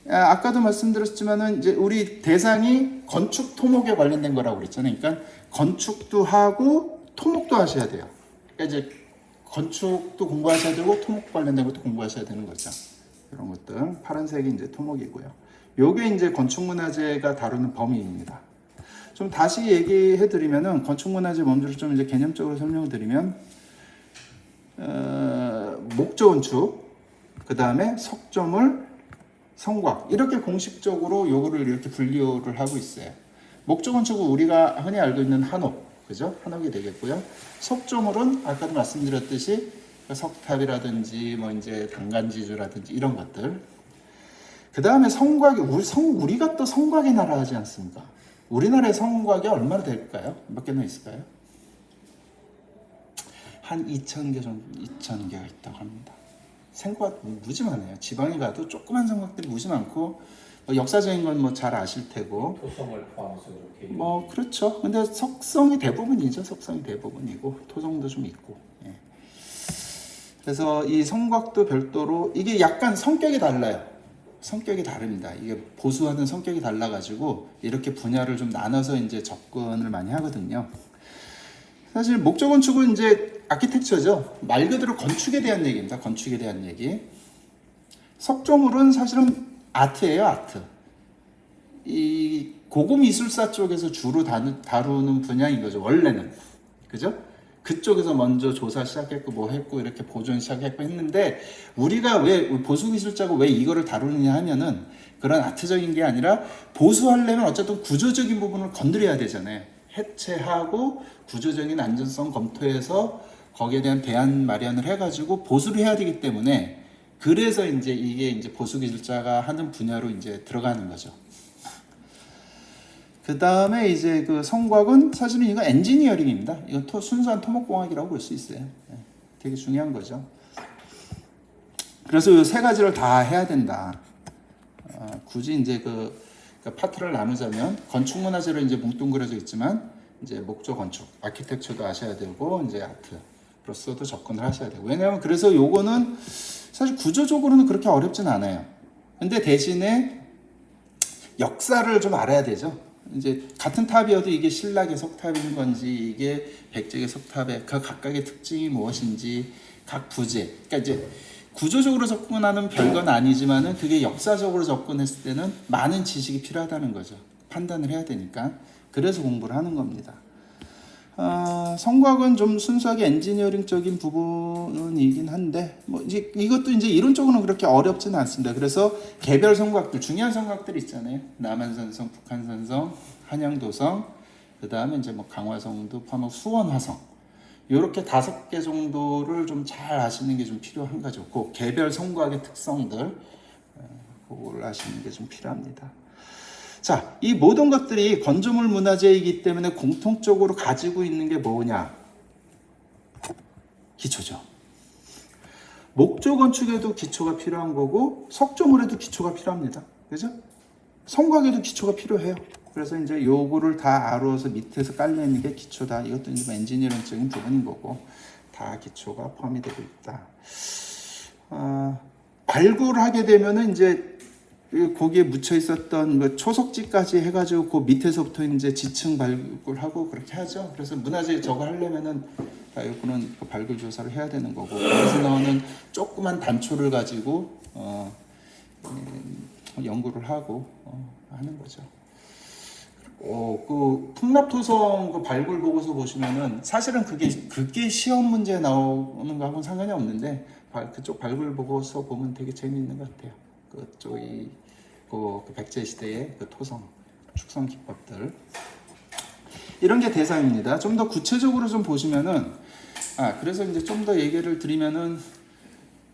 아까도 말씀드렸지만은 이제 우리 대상이 건축 토목에 관련된 거라고 그랬잖아요. 그러니까 건축도 하고 토목도 하셔야 돼요. 그러니까 이제 건축도 공부하셔야 되고 토목 관련된 것도 공부하셔야 되는 거죠. 이런 것들 파란색이 이제 토목이고요. 요게 이제 건축문화재가 다루는 범위입니다. 좀 다시 얘기해 드리면은 건축문화재 범주를 좀 이제 개념적으로 설명을 드리면 목조 건축, 그 다음에 석조물, 성곽 이렇게 공식적으로 요거를 이렇게 분류를 하고 있어요. 목조 건축은 우리가 흔히 알고 있는 한옥, 그죠? 한옥이 되겠고요. 석조물은 아까도 말씀드렸듯이 석탑이라든지 뭐 이제 단간지주라든지 이런 것들. 그 다음에 성곽이 우리가 또 성곽의 나라 하지 않습니까? 우리나라의 성곽이 얼마나 될까요? 몇 개나 있을까요? 한 2,000개 정도 2,000개가 있다고 합니다. 성곽 무지 많아요. 지방에 가도 조그만 성곽들이 무지 많고 역사적인 건 뭐 잘 아실 테고. 토성을 포함해서 이렇게. 뭐 그렇죠. 근데 석성이 대부분이죠. 석성이 대부분이고 토성도 좀 있고. 예. 그래서 이 성곽도 별도로 이게 약간 성격이 달라요. 성격이 다릅니다. 이게 보수하는 성격이 달라가지고 이렇게 분야를 좀 나눠서 이제 접근을 많이 하거든요. 사실 목조 건축은 이제 아키텍처죠. 말 그대로 건축에 대한 얘기입니다. 건축에 대한 얘기. 석조물은 사실은 아트예요, 아트. 이 고급 미술사 쪽에서 주로 다루는 분야인 거죠, 원래는. 그죠? 그쪽에서 먼저 조사 시작했고 뭐 했고 이렇게 보존 시작했고 했는데 우리가 왜 보수 기술자가 왜 이거를 다루느냐 하면은 그런 아트적인 게 아니라 보수하려면 어쨌든 구조적인 부분을 건드려야 되잖아요. 해체하고 구조적인 안전성 검토해서 거기에 대한 대안 마련을 해가지고 보수를 해야 되기 때문에 그래서 이제 이게 이제 보수 기술자가 하는 분야로 이제 들어가는 거죠. 그 다음에 이제 그 성곽은 사실은 이거 엔지니어링입니다. 이거 순수한 토목공학이라고 볼 수 있어요. 되게 중요한 거죠. 그래서 이 세 가지를 다 해야 된다. 굳이 이제 그 파트를 나누자면 건축문화재로 이제 뭉뚱그려져 있지만 이제 목조 건축, 아키텍처도 아셔야 되고 이제 아트로서도 접근을 하셔야 되고 왜냐하면 그래서 요거는 사실 구조적으로는 그렇게 어렵진 않아요. 근데 대신에 역사를 좀 알아야 되죠. 이제 같은 탑이어도 이게 신라계 석탑인 건지 이게 백제계 석탑의 그 각각의 특징이 무엇인지 각 부재, 그러니까 이제 구조적으로 접근하는 별건 아니지만은 그게 역사적으로 접근했을 때는 많은 지식이 필요하다는 거죠. 판단을 해야 되니까. 그래서 공부를 하는 겁니다. 성곽은 좀 순수하게 엔지니어링적인 부분이긴 한데 뭐 이제 이것도 이제 이론적으로는 그렇게 어렵지는 않습니다. 그래서 개별 성곽들 중요한 성곽들 있잖아요. 남한산성, 북한산성, 한양도성, 그 다음에 이제 뭐 강화성도 포함하고 수원화성 이렇게 5개 정도를 좀 잘 아시는 게 좀 필요한 거죠. 그 개별 성곽의 특성들 그걸 아시는 게 좀 필요합니다. 자, 이 모든 것들이 건조물 문화재이기 때문에 공통적으로 가지고 있는 게 뭐냐? 기초죠. 목조 건축에도 기초가 필요한 거고 석조물에도 기초가 필요합니다. 그죠? 성곽에도 기초가 필요해요. 그래서 이제 요거를 다 아루어서 밑에서 깔려 있는 게 기초다. 이것도 이제 엔지니어링적인 부분인 거고 다 기초가 포함이 되고 있다. 발굴하게 되면은 이제 거기에 묻혀 있었던 뭐 초석지까지 해가지고 그 밑에서부터 이제 지층 발굴하고 그렇게 하죠. 그래서 문화재 저거 하려면은 이거는 발굴 조사를 해야 되는 거고 그래서 나오는 조그만 단초를 가지고 연구를 하고 하는 거죠. 그 풍납토성 그 발굴 보고서 보시면은 사실은 그게 시험 문제에 나오는 거하고는 상관이 없는데 그쪽 발굴 보고서 보면 되게 재미있는 것 같아요. 그쪽이 그 백제 시대의 그 토성 축성 기법들 이런 게 대상입니다. 좀 더 구체적으로 좀 보시면은 그래서 이제 좀 더 얘기를 드리면은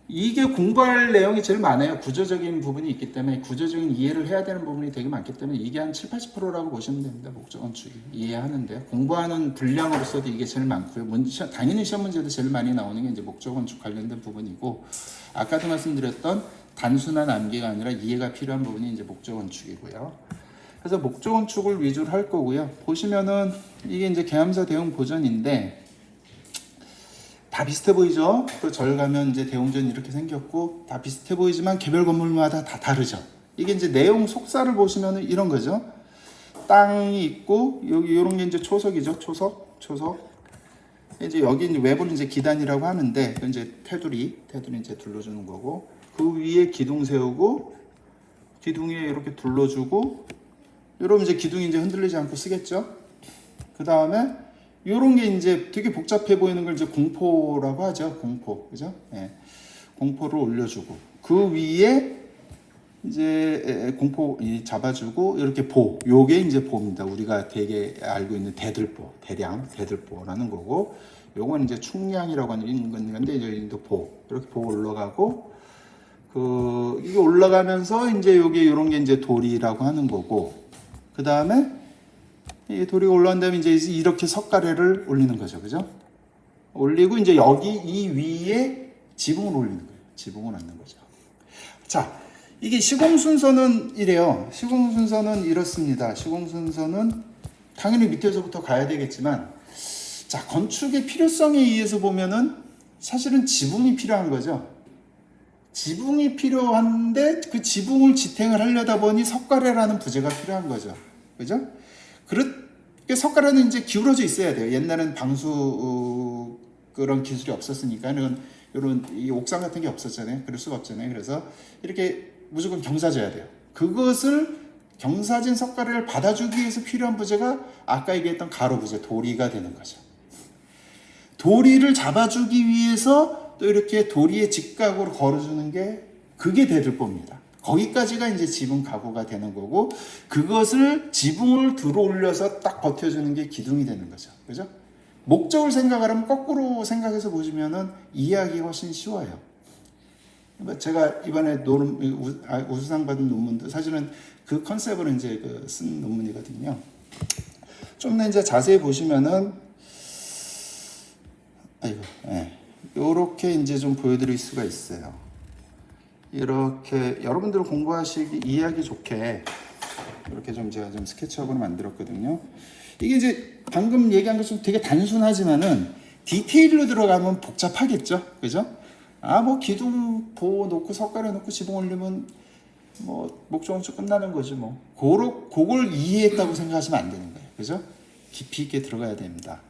이게 공부할 내용이 제일 많아요. 구조적인 부분이 있기 때문에 구조적인 이해를 해야 되는 부분이 되게 많기 때문에 이게 한 7-80%라고 보시면 됩니다. 목조 건축이 이해하는데 공부하는 분량으로서도 이게 제일 많고요. 당연히 시험 문제도 제일 많이 나오는 게 이제 목조 건축 관련된 부분이고 아까도 말씀드렸던 단순한 암기가 아니라 이해가 필요한 부분이 이제 목조 건축이고요. 그래서 목조 건축을 위주로 할 거고요. 보시면은 이게 이제 계암사 대웅 보전인데 다 비슷해 보이죠? 또 절 가면 이제 대웅전 이렇게 생겼고 다 비슷해 보이지만 개별 건물마다 다 다르죠. 이게 이제 내용 속사를 보시면은 이런 거죠. 땅이 있고 여기 이런 게 이제 초석이죠. 초석. 이제 여기 이제 외부는 이제 기단이라고 하는데 그 이제 테두리 이제 둘러주는 거고 그 위에 기둥 세우고 기둥에 이렇게 둘러주고 이러면 이제 기둥이 이제 흔들리지 않고 쓰겠죠. 그 다음에 요런 게 이제 되게 복잡해 보이는 걸 이제 공포라고 하죠. 공포. 그죠? 예. 공포를 올려주고 그 위에 이제 공포 잡아주고 이렇게 요게 이제 보입니다. 우리가 되게 알고 있는 대들보라는 거고 요건 이제 충량이라고 하는 건데 이제 이렇게 올라가고 이게 올라가면서 이제 요게 요런 게 이제 돌이라고 하는 거고 그 다음에 이 도리가 올라간 다음에 이제 이렇게 석가래를 올리는 거죠. 그죠? 올리고 이제 여기 이 위에 지붕을 올리는 거예요. 지붕을 넣는 거죠. 자, 이게 시공 순서는 이래요. 시공 순서는 이렇습니다. 시공 순서는 당연히 밑에서부터 가야 되겠지만 자, 건축의 필요성에 의해서 보면은 사실은 지붕이 필요한 거죠. 지붕이 필요한데 그 지붕을 지탱을 하려다 보니 석가래라는 부재가 필요한 거죠. 그죠? 그렇게 석가래는 이제 기울어져 있어야 돼요. 옛날엔 방수 그런 기술이 없었으니까 이런 이 옥상 같은 게 없었잖아요. 그럴 수가 없잖아요. 그래서 이렇게 무조건 경사져야 돼요. 그것을 경사진 석가래를 받아주기 위해서 필요한 부재가 아까 얘기했던 가로 부재, 도리가 되는 거죠. 도리를 잡아주기 위해서 또 이렇게 도리의 직각으로 걸어주는 게 그게 대들보입니다. 거기까지가 이제 지붕 가구가 되는 거고 그것을 지붕을 들어 올려서 딱 버텨주는 게 기둥이 되는 거죠. 그죠? 목적을 생각하면 거꾸로 생각해서 보시면은 이해하기가 훨씬 쉬워요. 제가 이번에 우수상 받은 논문도 사실은 그 컨셉으로 이제 쓴 논문이거든요. 좀 더 이제 자세히 보시면은 이렇게 이제 좀 보여드릴 수가 있어요. 이렇게 여러분들 공부하시기 이해하기 좋게 이렇게 좀 제가 좀 스케치업으로 만들었거든요. 이게 이제 방금 얘기한 것처럼 되게 단순하지만은 디테일로 들어가면 복잡하겠죠, 그죠? 뭐 기둥 보호 놓고 석가래 놓고 지붕 올리면 뭐 목적은 끝나는 거지 뭐. 그걸 이해했다고 생각하시면 안 되는 거예요, 그죠? 깊이 있게 들어가야 됩니다.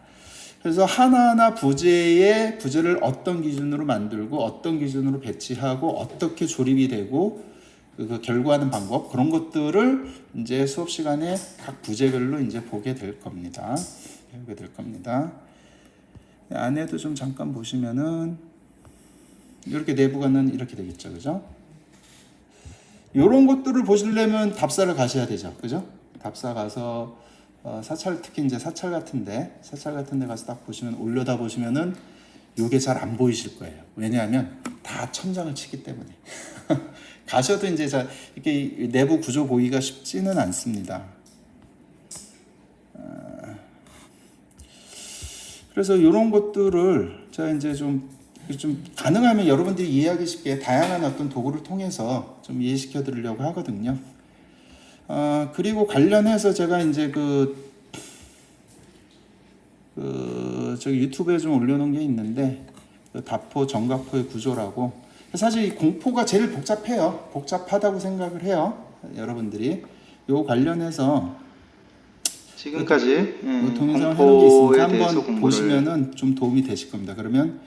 그래서 하나하나 부재를 어떤 기준으로 만들고 어떤 기준으로 배치하고 어떻게 조립이 되고 그 결과하는 방법 그런 것들을 이제 수업 시간에 각 부재별로 이제 보게 될 겁니다. 안에도 좀 잠깐 보시면은 이렇게 내부가는 이렇게 되겠죠, 그죠? 이런 것들을 보시려면 답사를 가셔야 되죠, 그죠? 답사 가서 특히 이제 사찰 같은데 가서 딱 보시면 올려다 보시면은 요게 잘 안 보이실 거예요. 왜냐하면 다 천장을 치기 때문에 가셔도 이제 이렇게 내부 구조 보기가 쉽지는 않습니다. 그래서 이런 것들을 제가 이제 좀 가능하면 여러분들이 이해하기 쉽게 다양한 어떤 도구를 통해서 좀 이해시켜 드리려고 하거든요. 그리고 관련해서 제가 이제 저기 유튜브에 좀 올려놓은 게 있는데 다포 정각포의 구조라고 사실 이 공포가 제일 복잡하다고 생각을 해요. 여러분들이 요 관련해서 지금까지 동영상을 해놓은 게 있으니까 한번 공부를 보시면은 좀 도움이 되실 겁니다. 그러면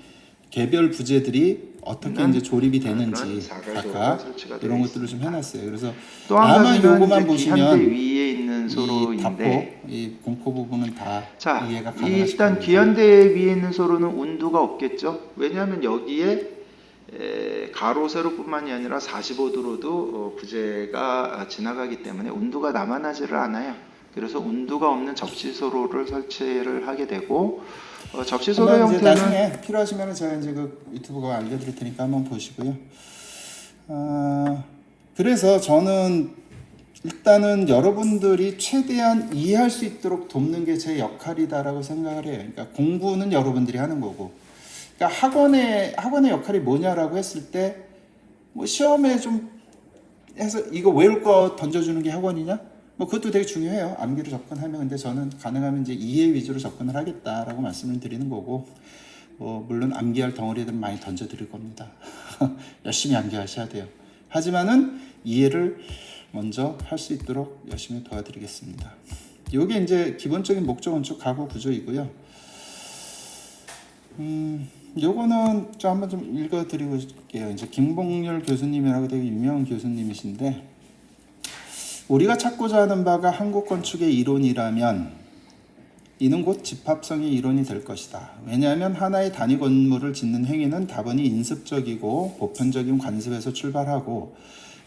개별 부재들이 어떻게 이제 조립이 되는지 각각 이런 것들을 좀 해놨어요. 그래서 또 한 아마 가지는 요거만 보시면 위에 있는 소로인데 이 공포 부분은 다 이해가 가능하실 일단 겁니다. 기현대 위에 있는 소로는 운두가 없겠죠. 왜냐하면 여기에 가로 세로뿐만이 아니라 45도로도 부재가 지나가기 때문에 운두가 남아나지를 않아요. 그래서 운두가 없는 접시소로를 설치를 하게 되고 접시소로 형태는 나중에 필요하시면 제가 이제 유튜브가 알려드릴 테니까 한번 보시고요. 그래서 저는 일단은 여러분들이 최대한 이해할 수 있도록 돕는 게 제 역할이다라고 생각을 해요. 그러니까 공부는 여러분들이 하는 거고, 그러니까 학원의 역할이 뭐냐라고 했을 때 뭐 시험에 좀 해서 이거 외울 거 던져주는 게 학원이냐? 뭐 그것도 되게 중요해요. 암기로 접근하면. 근데 저는 가능하면 이제 이해 위주로 접근을 하겠다라고 말씀을 드리는 거고, 물론 암기할 덩어리들은 많이 던져드릴 겁니다. 열심히 암기하셔야 돼요. 하지만은 이해를 먼저 할 수 있도록 열심히 도와드리겠습니다. 이게 이제 기본적인 목적 건축 가구 구조이고요. 요거는 저 한번 좀 읽어드리고 싶게요. 이제 김봉률 교수님이라고 되게 유명한 교수님이신데, 우리가 찾고자 하는 바가 한국 건축의 이론이라면 이는 곧 집합성의 이론이 될 것이다. 왜냐하면 하나의 단위 건물을 짓는 행위는 다분히 인습적이고 보편적인 관습에서 출발하고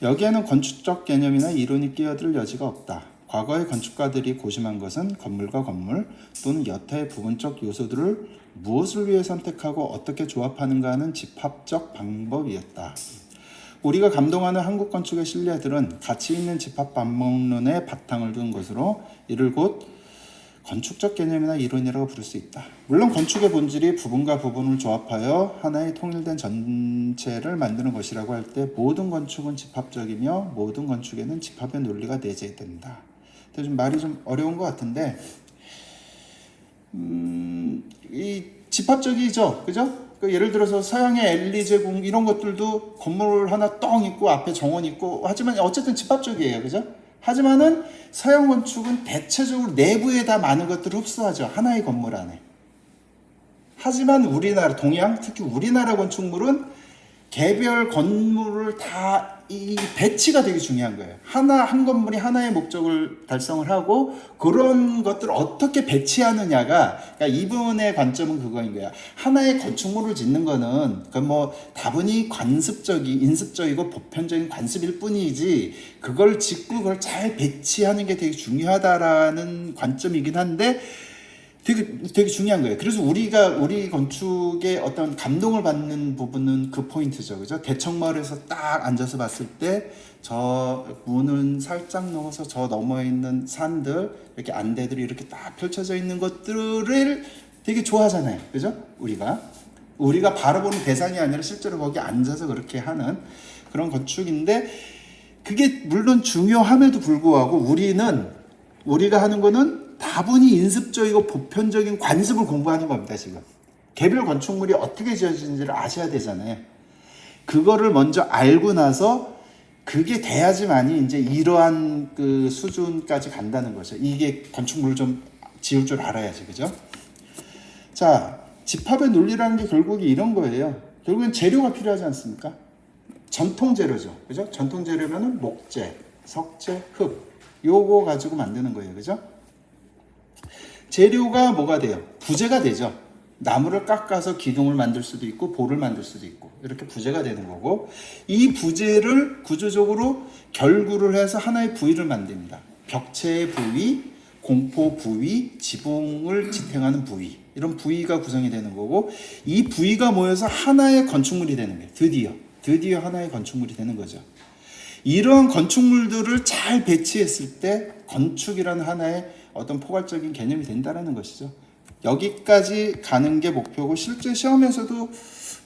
여기에는 건축적 개념이나 이론이 끼어들 여지가 없다. 과거의 건축가들이 고심한 것은 건물과 건물 또는 여타의 부분적 요소들을 무엇을 위해 선택하고 어떻게 조합하는가 하는 집합적 방법이었다. 우리가 감동하는 한국 건축의 신뢰들은 가치 있는 집합 방법론에 바탕을 둔 것으로 이를 곧 건축적 개념이나 이론이라고 부를 수 있다. 물론 건축의 본질이 부분과 부분을 조합하여 하나의 통일된 전체를 만드는 것이라고 할 때 모든 건축은 집합적이며 모든 건축에는 집합의 논리가 내재된다. 좀 말이 좀 어려운 것 같은데 이 집합적이죠, 그죠? 그 예를 들어서 서양의 엘리제궁 이런 것들도 건물 하나 뻥 있고 앞에 정원 있고 하지만 어쨌든 집합적이에요, 그죠? 하지만은 서양 건축은 대체적으로 내부에 다 많은 것들을 흡수하죠, 하나의 건물 안에. 하지만 우리나라 동양, 특히 우리나라 건축물은 개별 건물을 다 이 배치가 되게 중요한 거예요. 한 건물이 하나의 목적을 달성을 하고 그런 것들을 어떻게 배치하느냐가, 그러니까 이분의 관점은 그거인 거야. 하나의 건축물을 짓는 거는 뭐 다분히 인습적이고 보편적인 관습일 뿐이지 그걸 짓고 그걸 잘 배치하는 게 되게 중요하다라는 관점이긴 한데 되게 중요한 거예요. 그래서 우리 건축의 어떤 감동을 받는 부분은 그 포인트죠, 그죠? 대청마을에서 딱 앉아서 봤을 때 저 문을 살짝 넘어서 저 너머에 있는 산들, 이렇게 안대들이 이렇게 딱 펼쳐져 있는 것들을 되게 좋아하잖아요, 그죠? 우리가 바라보는 대상이 아니라 실제로 거기 앉아서 그렇게 하는 그런 건축인데, 그게 물론 중요함에도 불구하고 우리가 하는 거는 다분히 인습적이고 보편적인 관습을 공부하는 겁니다. 지금 개별 건축물이 어떻게 지어지는지를 아셔야 되잖아요. 그거를 먼저 알고 나서 그게 돼야지만이 이제 이러한 그 수준까지 간다는 거죠. 이게 건축물을 좀 지을 줄 알아야지, 그죠? 자, 집합의 논리라는 게 결국에 이런 거예요. 결국엔 재료가 필요하지 않습니까? 전통 재료죠, 그죠? 전통 재료면은 목재, 석재, 흙, 요거 가지고 만드는 거예요, 그죠? 재료가 뭐가 돼요? 부재가 되죠. 나무를 깎아서 기둥을 만들 수도 있고 볼을 만들 수도 있고 이렇게 부재가 되는 거고, 이 부재를 구조적으로 결구를 해서 하나의 부위를 만듭니다. 벽체의 부위, 공포 부위, 지붕을 지탱하는 부위, 이런 부위가 구성이 되는 거고, 이 부위가 모여서 하나의 건축물이 되는 거예요. 드디어 하나의 건축물이 되는 거죠. 이런 건축물들을 잘 배치했을 때 건축이라는 하나의 어떤 포괄적인 개념이 된다는 것이죠. 여기까지 가는 게 목표고, 실제 시험에서도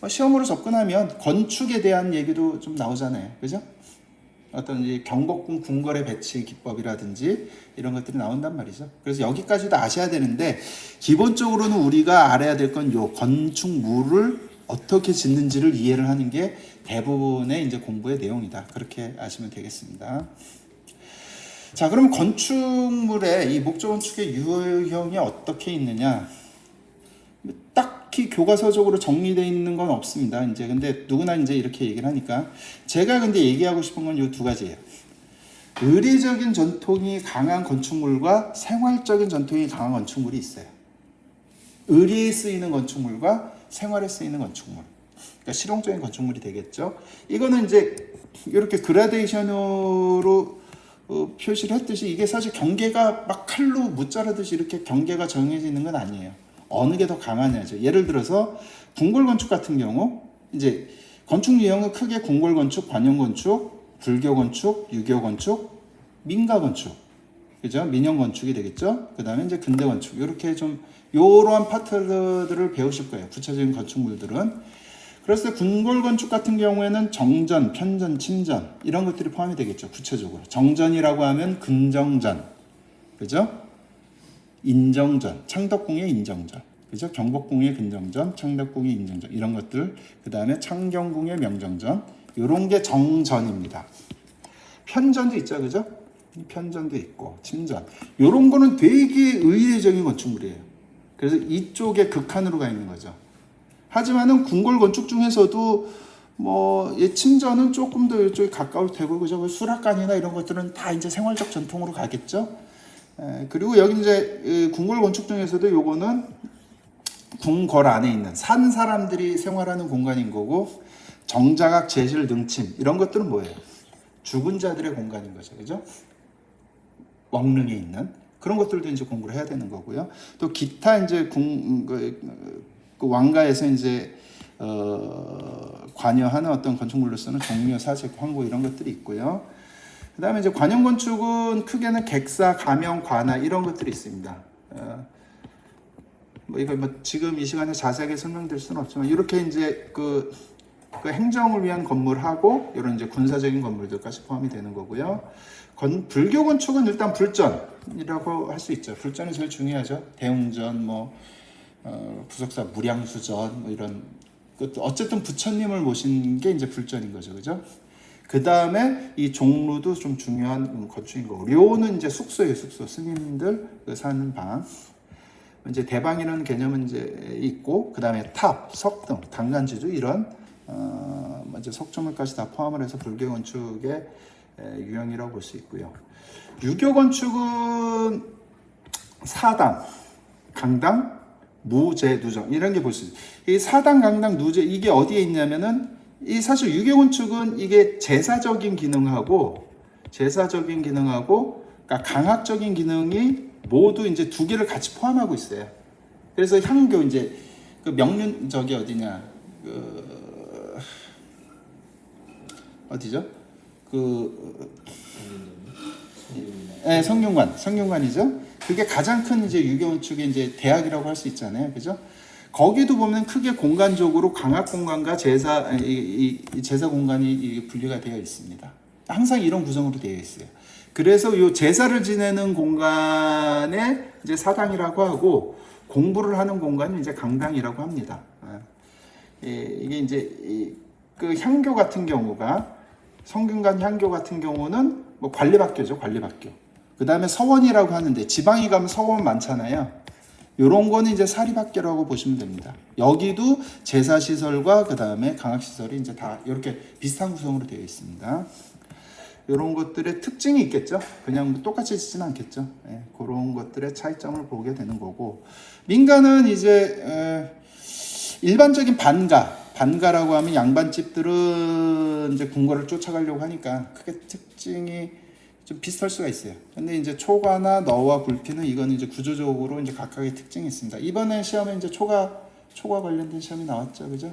시험으로 접근하면 건축에 대한 얘기도 좀 나오잖아요, 그죠? 어떤 이 경복궁 궁궐의 배치 기법이라든지 이런 것들이 나온단 말이죠. 그래서 여기까지도 아셔야 되는데, 기본적으로는 우리가 알아야 될 건 요 건축물을 어떻게 짓는지를 이해를 하는 게 대부분의 이제 공부의 내용이다. 그렇게 아시면 되겠습니다. 자, 그럼 건축물의 이 목조 건축의 유형이 어떻게 있느냐? 딱히 교과서적으로 정리되어 있는 건 없습니다. 이제 근데 누구나 이제 이렇게 얘기를 하니까, 제가 근데 얘기하고 싶은 건 이 두 가지예요. 의례적인 전통이 강한 건축물과 생활적인 전통이 강한 건축물이 있어요. 의리에 쓰이는 건축물과 생활에 쓰이는 건축물. 그러니까 실용적인 건축물이 되겠죠. 이거는 이제 이렇게 그라데이션으로 표시를 했듯이, 이게 사실 경계가 막 칼로 무자르듯이 이렇게 경계가 정해져 있는 건 아니에요. 어느 게 더 강하냐죠. 예를 들어서 궁궐 건축 같은 경우, 이제 건축 유형은 크게 궁궐 건축, 관용 건축, 불교 건축, 유교 건축, 민가 건축, 그죠? 민영 건축이 되겠죠. 그다음에 이제 근대 건축, 이렇게 좀 요러한 파트들을 배우실 거예요, 구체적인 건축물들은. 그래서 궁궐 건축 같은 경우에는 정전, 편전, 침전 이런 것들이 포함이 되겠죠. 구체적으로 정전이라고 하면 근정전, 그죠? 인정전, 창덕궁의 인정전, 그죠? 경복궁의 근정전, 창덕궁의 인정전, 이런 것들. 그 다음에 창경궁의 명정전, 이런 게 정전입니다. 편전도 있죠, 그죠? 편전도 있고 침전, 이런 거는 되게 의례적인 건축물이에요. 그래서 이쪽에 극한으로 가 있는 거죠. 하지만은 궁궐 건축 중에서도 뭐 침전은 조금 더 이쪽에 가까울 테고, 그죠? 수락관이나 이런 것들은 다 이제 생활적 전통으로 가겠죠. 그리고 여기 이제 궁궐 건축 중에서도 요거는 궁궐 안에 있는 산 사람들이 생활하는 공간인 거고, 정자각, 제실, 능침 이런 것들은 뭐예요? 죽은 자들의 공간인 거죠, 그죠? 왕릉에 있는 그런 것들도 이제 공부를 해야 되는 거고요. 또 기타 이제 그 왕가에서 이제 관여하는 어떤 건축물로서는 종묘, 사색, 황고 이런 것들이 있고요. 그다음에 이제 관용 건축은 크게는 객사, 가명, 관아 이런 것들이 있습니다. 뭐 이거 뭐 지금 이 시간에 자세하게 설명드릴 수는 없지만, 이렇게 이제 그 행정을 위한 건물하고 이런 이제 군사적인 건물들까지 포함이 되는 거고요. 불교 건축은 일단 불전이라고 할 수 있죠. 불전이 제일 중요하죠. 대웅전, 뭐 부석사 무량수전, 뭐 이런 어쨌든 부처님을 모신 게 이제 불전인 거죠, 그죠? 그 다음에 이 종루도 좀 중요한 건축인 거고, 료는 이제 숙소예요, 숙소. 스님들 사는 방. 이제 대방이라는 개념은 이제 있고, 그 다음에 탑, 석등, 당간지주 이런 이제 석조물까지 다 포함을 해서 불교 건축의 유형이라고 볼 수 있고요. 유교 건축은 사당, 강당, 무제, 누정 이런 게 볼 수 있어요. 이 사당, 강당, 누제 이게 어디에 있냐면은 이 사실 유교 건축은 이게 제사적인 기능하고 그러니까 강학적인 기능이 모두 이제 두 개를 같이 포함하고 있어요. 그래서 향교 이제 그 명륜 저기 어디냐 어디죠? 성균관이죠. 그게 가장 큰 이제 유교 건축의 이제 대학이라고 할 수 있잖아요, 그죠? 거기도 보면 크게 공간적으로 강학 공간과 제사 공간이 분리가 되어 있습니다. 항상 이런 구성으로 되어 있어요. 그래서 이 제사를 지내는 공간에 이제 사당이라고 하고 공부를 하는 공간은 이제 강당이라고 합니다. 이게 이제 그 향교 같은 경우가 성균관 향교 같은 경우는 뭐 관리학교죠, 관리학교. 그 다음에 서원이라고 하는데 지방에 가면 서원 많잖아요. 요런 거는 이제 사립학교라고 보시면 됩니다. 여기도 제사시설과 그 다음에 강학시설이 이제 다 이렇게 비슷한 구성으로 되어 있습니다. 이런 것들의 특징이 있겠죠. 그냥 똑같이 짓지는 않겠죠. 그런 것들의 차이점을 보게 되는 거고, 민가는 이제 일반적인 반가라고 하면 양반집들은 이제 궁궐을 쫓아가려고 하니까 크게 특징이 좀 비슷할 수가 있어요. 근데 이제 초가나 너와 불피는 이거는 이제 구조적으로 이제 각각의 특징이 있습니다. 이번에 시험에 이제 초가 관련된 시험이 나왔죠, 그죠?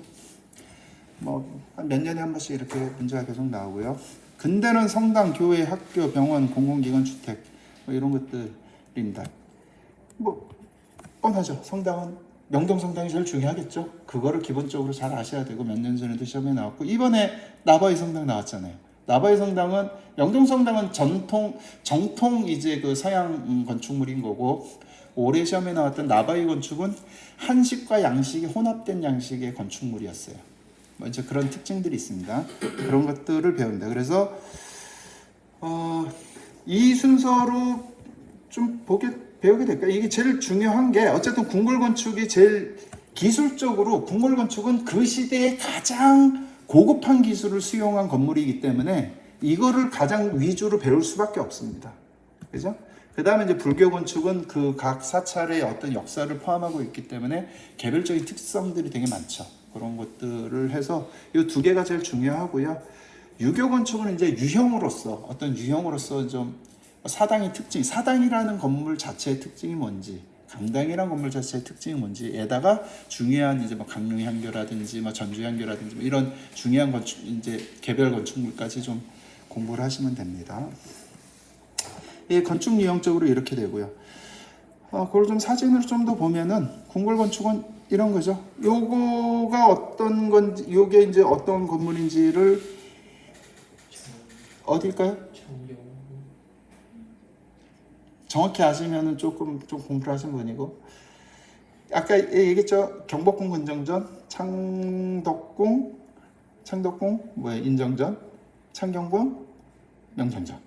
뭐 몇 년에 한 번씩 이렇게 문제가 계속 나오고요. 근대는 성당, 교회, 학교, 병원, 공공기관, 주택 뭐 이런 것들입니다. 뭐 뻔하죠. 성당은 명동성당이 제일 중요하겠죠. 그거를 기본적으로 잘 아셔야 되고, 몇 년 전에도 시험에 나왔고 이번에 나바위 성당 나왔잖아요. 나바위 성당은 명동성당은 정통 이제 그 서양 건축물인 거고, 올해 시험에 나왔던 나바위 건축은 한식과 양식이 혼합된 양식의 건축물이었어요. 뭐 이제 그런 특징들이 있습니다. 그런 것들을 배웁니다. 그래서 이 순서로 좀 배우게 될까요? 이게 제일 중요한 게 어쨌든 궁궐 건축이 제일 기술적으로, 궁궐 건축은 그 시대에 가장 고급한 기술을 수용한 건물이기 때문에 이거를 가장 위주로 배울 수밖에 없습니다. 그죠? 그 다음에 이제 불교 건축은 그 각 사찰의 어떤 역사를 포함하고 있기 때문에 개별적인 특성들이 되게 많죠. 그런 것들을 해서 이 두 개가 제일 중요하고요. 유교 건축은 이제 어떤 유형으로서 좀 사당의 특징, 사당이라는 건물 자체의 특징이 뭔지, 강당이라는 건물 자체의 특징이 뭔지에다가 중요한 이제 뭐 강릉 향교라든지 뭐 전주 향교라든지 뭐 이런 중요한 건축, 이제 개별 건축물까지 좀 공부를 하시면 됩니다. 이 건축 유형적으로 이렇게 되고요. 그걸 좀 사진을 좀 더 보면은 궁궐 건축은 이런 거죠. 요거가 어떤 건지, 요게 이제 어떤 건물인지를 어딜까요? 정확히 아시면은 조금 좀 공부를 하신 분이고, 아까 얘기했죠. 경복궁 근정전, 창덕궁 인정전, 창경궁 명전전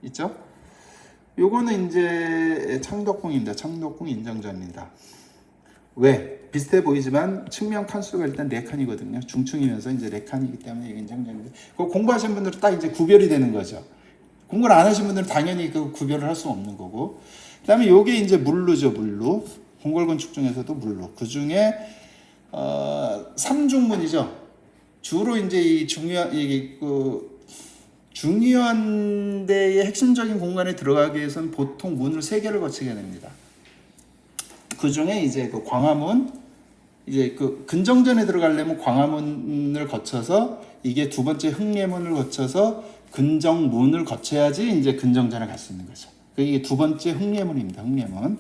있죠. 요거는 이제 창덕궁입니다. 창덕궁 인정전입니다. 왜? 비슷해 보이지만 측면 칸수가 일단 4칸이거든요. 중층이면서 이제 4칸이기 때문에 이게 인정전인데, 그거 공부하신 분들은 딱 이제 구별이 되는 거죠. 공부를 안 하신 분들은 당연히 그 구별을 할 수 없는 거고, 그 다음에 요게 이제 물루죠, 물루. 궁궐 건축 중에서도 물루. 그 중에, 3중문이죠. 주로 이제 이 중요한 데의 핵심적인 공간에 들어가기 위해서는 보통 문을 3개를 거치게 됩니다. 그 중에 이제 그 광화문, 이제 그 근정전에 들어가려면 광화문을 거쳐서, 이게 두 번째 흥례문을 거쳐서 근정문을 거쳐야지 이제 근정전에 갈 수 있는 거죠. 이게 두 번째 흥례문입니다. 흥례문.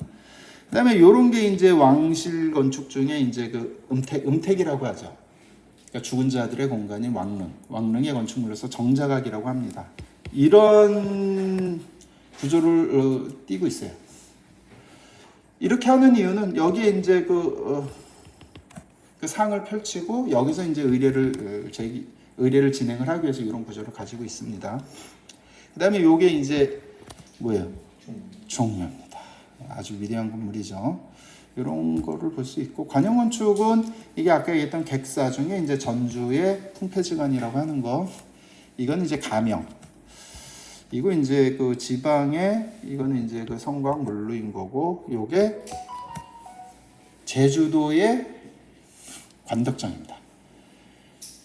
그다음에 요런 게 이제 왕실 건축 중에 이제 그 음택이라고 하죠. 그러니까 죽은 자들의 공간인 왕릉의 건축물로서 정자각이라고 합니다. 이런 구조를 띠고 있어요. 이렇게 하는 이유는 여기에 이제 그 상을 펼치고 여기서 이제 의뢰를 진행을 하기 위해서 이런 구조를 가지고 있습니다. 그다음에 요게 이제 뭐예요? 종묘입니다. 아주 위대한 건물이죠. 이런 거를 볼 수 있고, 관형건축은 이게 아까 얘기했던 객사 중에 이제 전주의 풍패지관이라고 하는 거, 이건 이제 가명. 이거 이제 그 지방에 이거는 이제 그 성곽 물루인 거고, 요게 제주도의 관덕정입니다.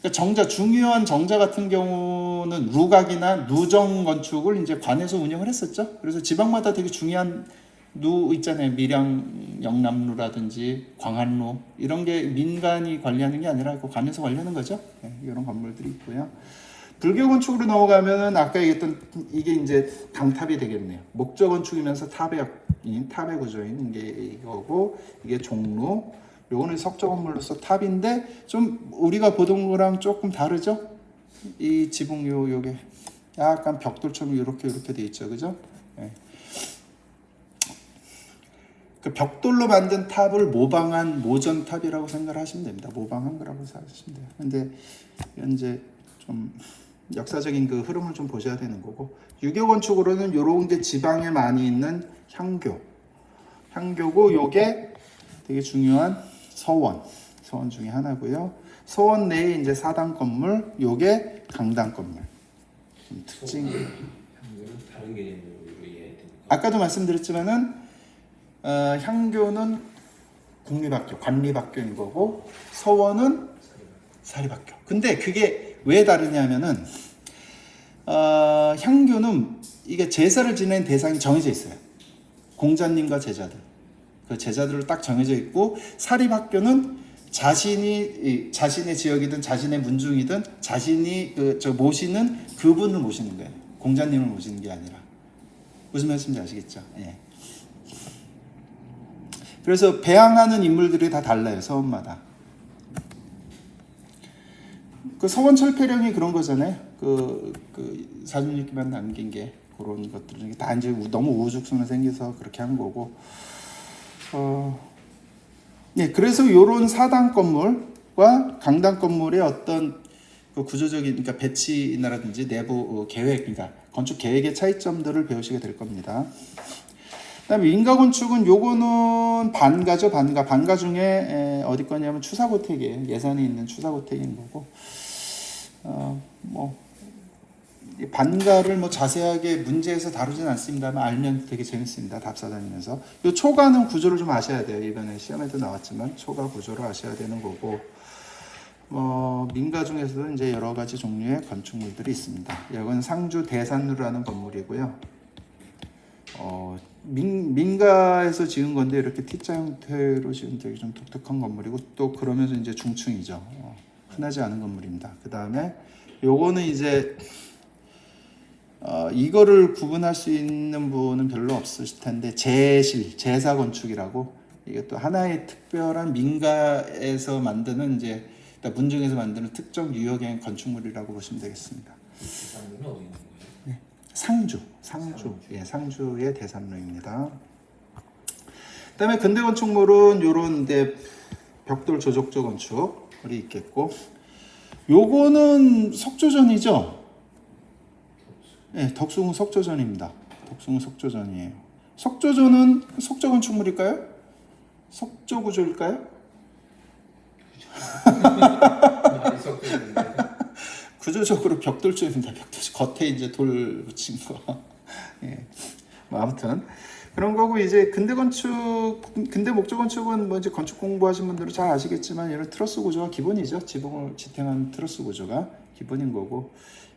그러니까 중요한 정자 같은 경우는 루각이나 누정 건축을 이제 관에서 운영을 했었죠. 그래서 지방마다 되게 중요한 루 있잖아요. 밀양 영남루라든지 광안루 이런 게 민간이 관리하는 게 아니라 그 관에서 관리하는 거죠. 네, 이런 건물들이 있고요. 불교 건축으로 넘어가면은 아까 얘기했던 이게 이제 당탑이 되겠네요. 목조 건축이면서 탑의 구조인 게 이거고, 이게 종루. 요거는 석조 건물로서 탑인데 좀 우리가 보던 거랑 조금 다르죠. 이 지붕 요게 약간 벽돌처럼 이렇게 돼 있죠, 그죠? 네. 그 벽돌로 만든 탑을 모방한 모전탑이라고 생각을 하시면 됩니다. 모방한 거라고 생각하시면 돼요. 근데 현재 좀 역사적인 그 흐름을 좀 보셔야 되는 거고, 유교 건축으로는 요런 게 지방에 많이 있는 향교고, 요게 되게 중요한 서원 중에 하나고요. 서원 내에 이제 사당 건물, 요게 강당 건물. 특징이 다른 개념으로 이해해야 됩니까? 아까도 말씀드렸지만은 향교는 국립학교, 관립학교인 거고, 서원은 사립학교. 근데 그게 왜 다르냐면은 향교는 이게 제사를 지낸 대상이 정해져 있어요. 공자님과 제자들. 그 제자들로 딱 정해져 있고, 사립학교는 자신의 지역이든 자신의 문중이든 자신이 모시는 그분을 모시는 거예요. 공자님을 모시는 게 아니라. 무슨 말씀인지 아시겠죠? 예. 그래서 배양하는 인물들이 다 달라요. 서원마다. 그 서원 철폐령이 그런 거잖아요. 그 사준일기만 남긴 게 그런 것들 중에 다 이제 너무 우후죽순을 생겨서 그렇게 한 거고. 네, 그래서 요런 사당 건물과 강당 건물의 어떤 그 구조적인, 그러니까 배치나라든지 내부 계획, 그러니까 건축 계획의 차이점들을 배우시게 될 겁니다. 그다음에 인가 건축은 요거는 반가죠. 반가 중에 어디 거냐면 추사고택이에요. 예산이 있는 추사고택인 거고, 반가를 자세하게 문제에서 다루진 않습니다만 알면 되게 재밌습니다. 답사 다니면서. 요 초가는 구조를 좀 아셔야 돼요. 이번에 시험에도 나왔지만 초가 구조를 아셔야 되는 거고, 민가 중에서도 이제 여러 가지 종류의 건축물들이 있습니다. 이건 상주 대산루라는 건물이고요. 민가에서 지은 건데 이렇게 T자 형태로 지은 되게 좀 독특한 건물이고, 또 그러면서 이제 중층이죠. 흔하지 않은 건물입니다. 그 다음에 요거는 이제 이거를 구분할 수 있는 분은 별로 없으실 텐데, 제사 건축이라고, 이게 또 하나의 특별한 민가에서 만드는 이제 문중에서 만드는 특정 유형의 건축물이라고 보시면 되겠습니다. 대산루는 어디 있는 거예요? 네. 상주. 예, 상주의 대산루입니다. 그다음에 근대 건축물은 요런 이제 벽돌 조족조 건축물이 있겠고, 요거는 석조전이죠. 네, 덕숭은 석조전입니다. 덕숭은 석조전이에요. 석조전은 석조 건축물일까요? 석조 구조일까요? 구조적으로 벽돌조입니다. 겉에 이제 돌 붙인 거. 예. 아무튼 그런 거고, 이제 근대 목조 건축은 이제 건축 공부하신 분들은 잘 아시겠지만 이런 트러스 구조가 기본이죠. 지붕을 지탱한 트러스 구조가 기본인 거고,